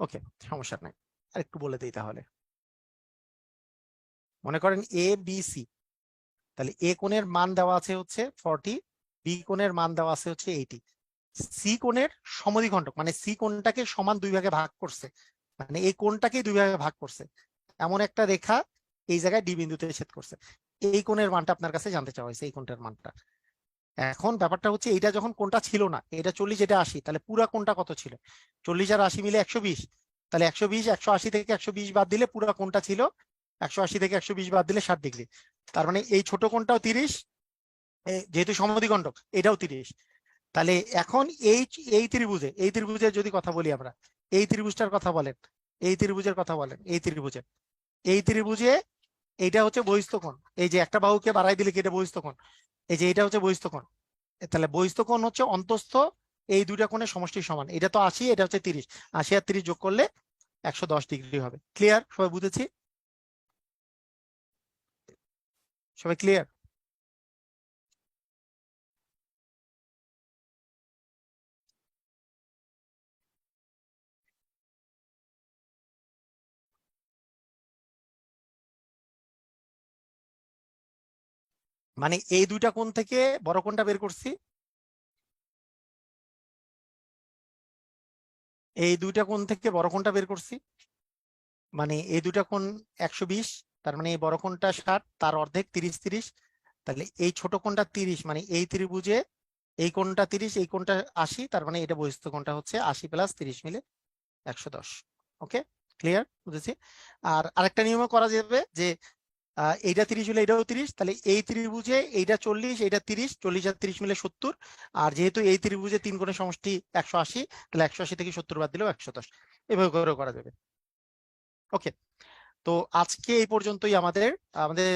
ওকে, সমস্যা নাই, আর একটু বলে দিই তাহলে। মনে করেন এ বি সি, তাহলে এ কোণের মান দেওয়া আছে হচ্ছে 40, বি কোণের মান দেওয়া আছে হচ্ছে 80। সি কোণের সমদ্বিখণ্ডক, মানে সি কোণটাকে সমান দুই ভাগে ভাগ করছে, মানে এই কোণটাকে দুই ভাগে ভাগ করছে, এমন একটা রেখা এই জায়গায় ডি বিন্দুতে ছেদ করছে। এই কোণের মানটা আপনার কাছে জানতে চাওয়া হয়েছে, এই কোণটার মানটা। এখন ব্যাপারটা হচ্ছে, এইটা যখন কোণটা ছিল না, এটা 40, এটা 80, তাহলে পুরা কোণটা কত ছিল? 40 আর 80 মিলে 120, তাহলে 120, 180 থেকে 120 বাদ দিলে পুরা কোণটা ছিল, 180 থেকে 120 বাদ দিলে 60 ডিগ্রি। তার মানে এই ছোট কোণটাও 30, যেহেতু সমদ্বিখণ্ডক এটাও 30। তাহলে এখন এই এই ত্রিভুজে, এই ত্রিভুজের যদি কথা বলি আমরা, এই ত্রিভুজটার কথা বলেন, এই ত্রিভুজের কথা বলেন, এই ত্রিভুজে এইটা হচ্ছে বহিস্থ কোণ। এই যে একটা বাহুকে বাড়াই দিলে কি এটা বহিস্থ কোণ? এই যে এটা হচ্ছে বহিস্থ কোণ। তাহলে বহিস্থ কোণ হচ্ছে অন্তস্থ এই দুইটা কোণের সমষ্টির সমান, এটা তো 80, এটা হচ্ছে 30, 80 আর 30 যোগ করলে 110 ডিগ্রি হবে। ক্লিয়ার? সবাই বুঝেছি? সবাই ক্লিয়ার? মানে এই দুইটা কোণ থেকে বড় কোণটা বের করছি, এই দুইটা কোণ থেকে বড় কোণটা বের করছি, মানে এই দুইটা কোণ 120, তার মানে এই বড় কোণটা 60, তার অর্ধেক 30 তাহলে এই ছোট কোণটা 30, মানে এই ত্রিভুজে এই কোণটা 30, এই কোণটা 80, তার মানে এটা বহিস্থ কোণটা হচ্ছে 80 + 30 মিলে 110। ওকে, ক্লিয়ার, বুঝেছি। আর আরেকটা নিয়মও করা যাবে যে এইটা 30 হলে এটাও 30, তাহলে এই ত্রিভুজে এইটা 40, এইটা 30, 40 আর 30 মিলে 70, আর যেহেতু এই ত্রিভুজে তিন কোণের সমষ্টি 180, তাহলে 180 থেকে 70 বাদ দিলেও 110, এভাবে করে করা যাবে। ওকে, তো আজকে এই পর্যন্তই আমাদের আমাদের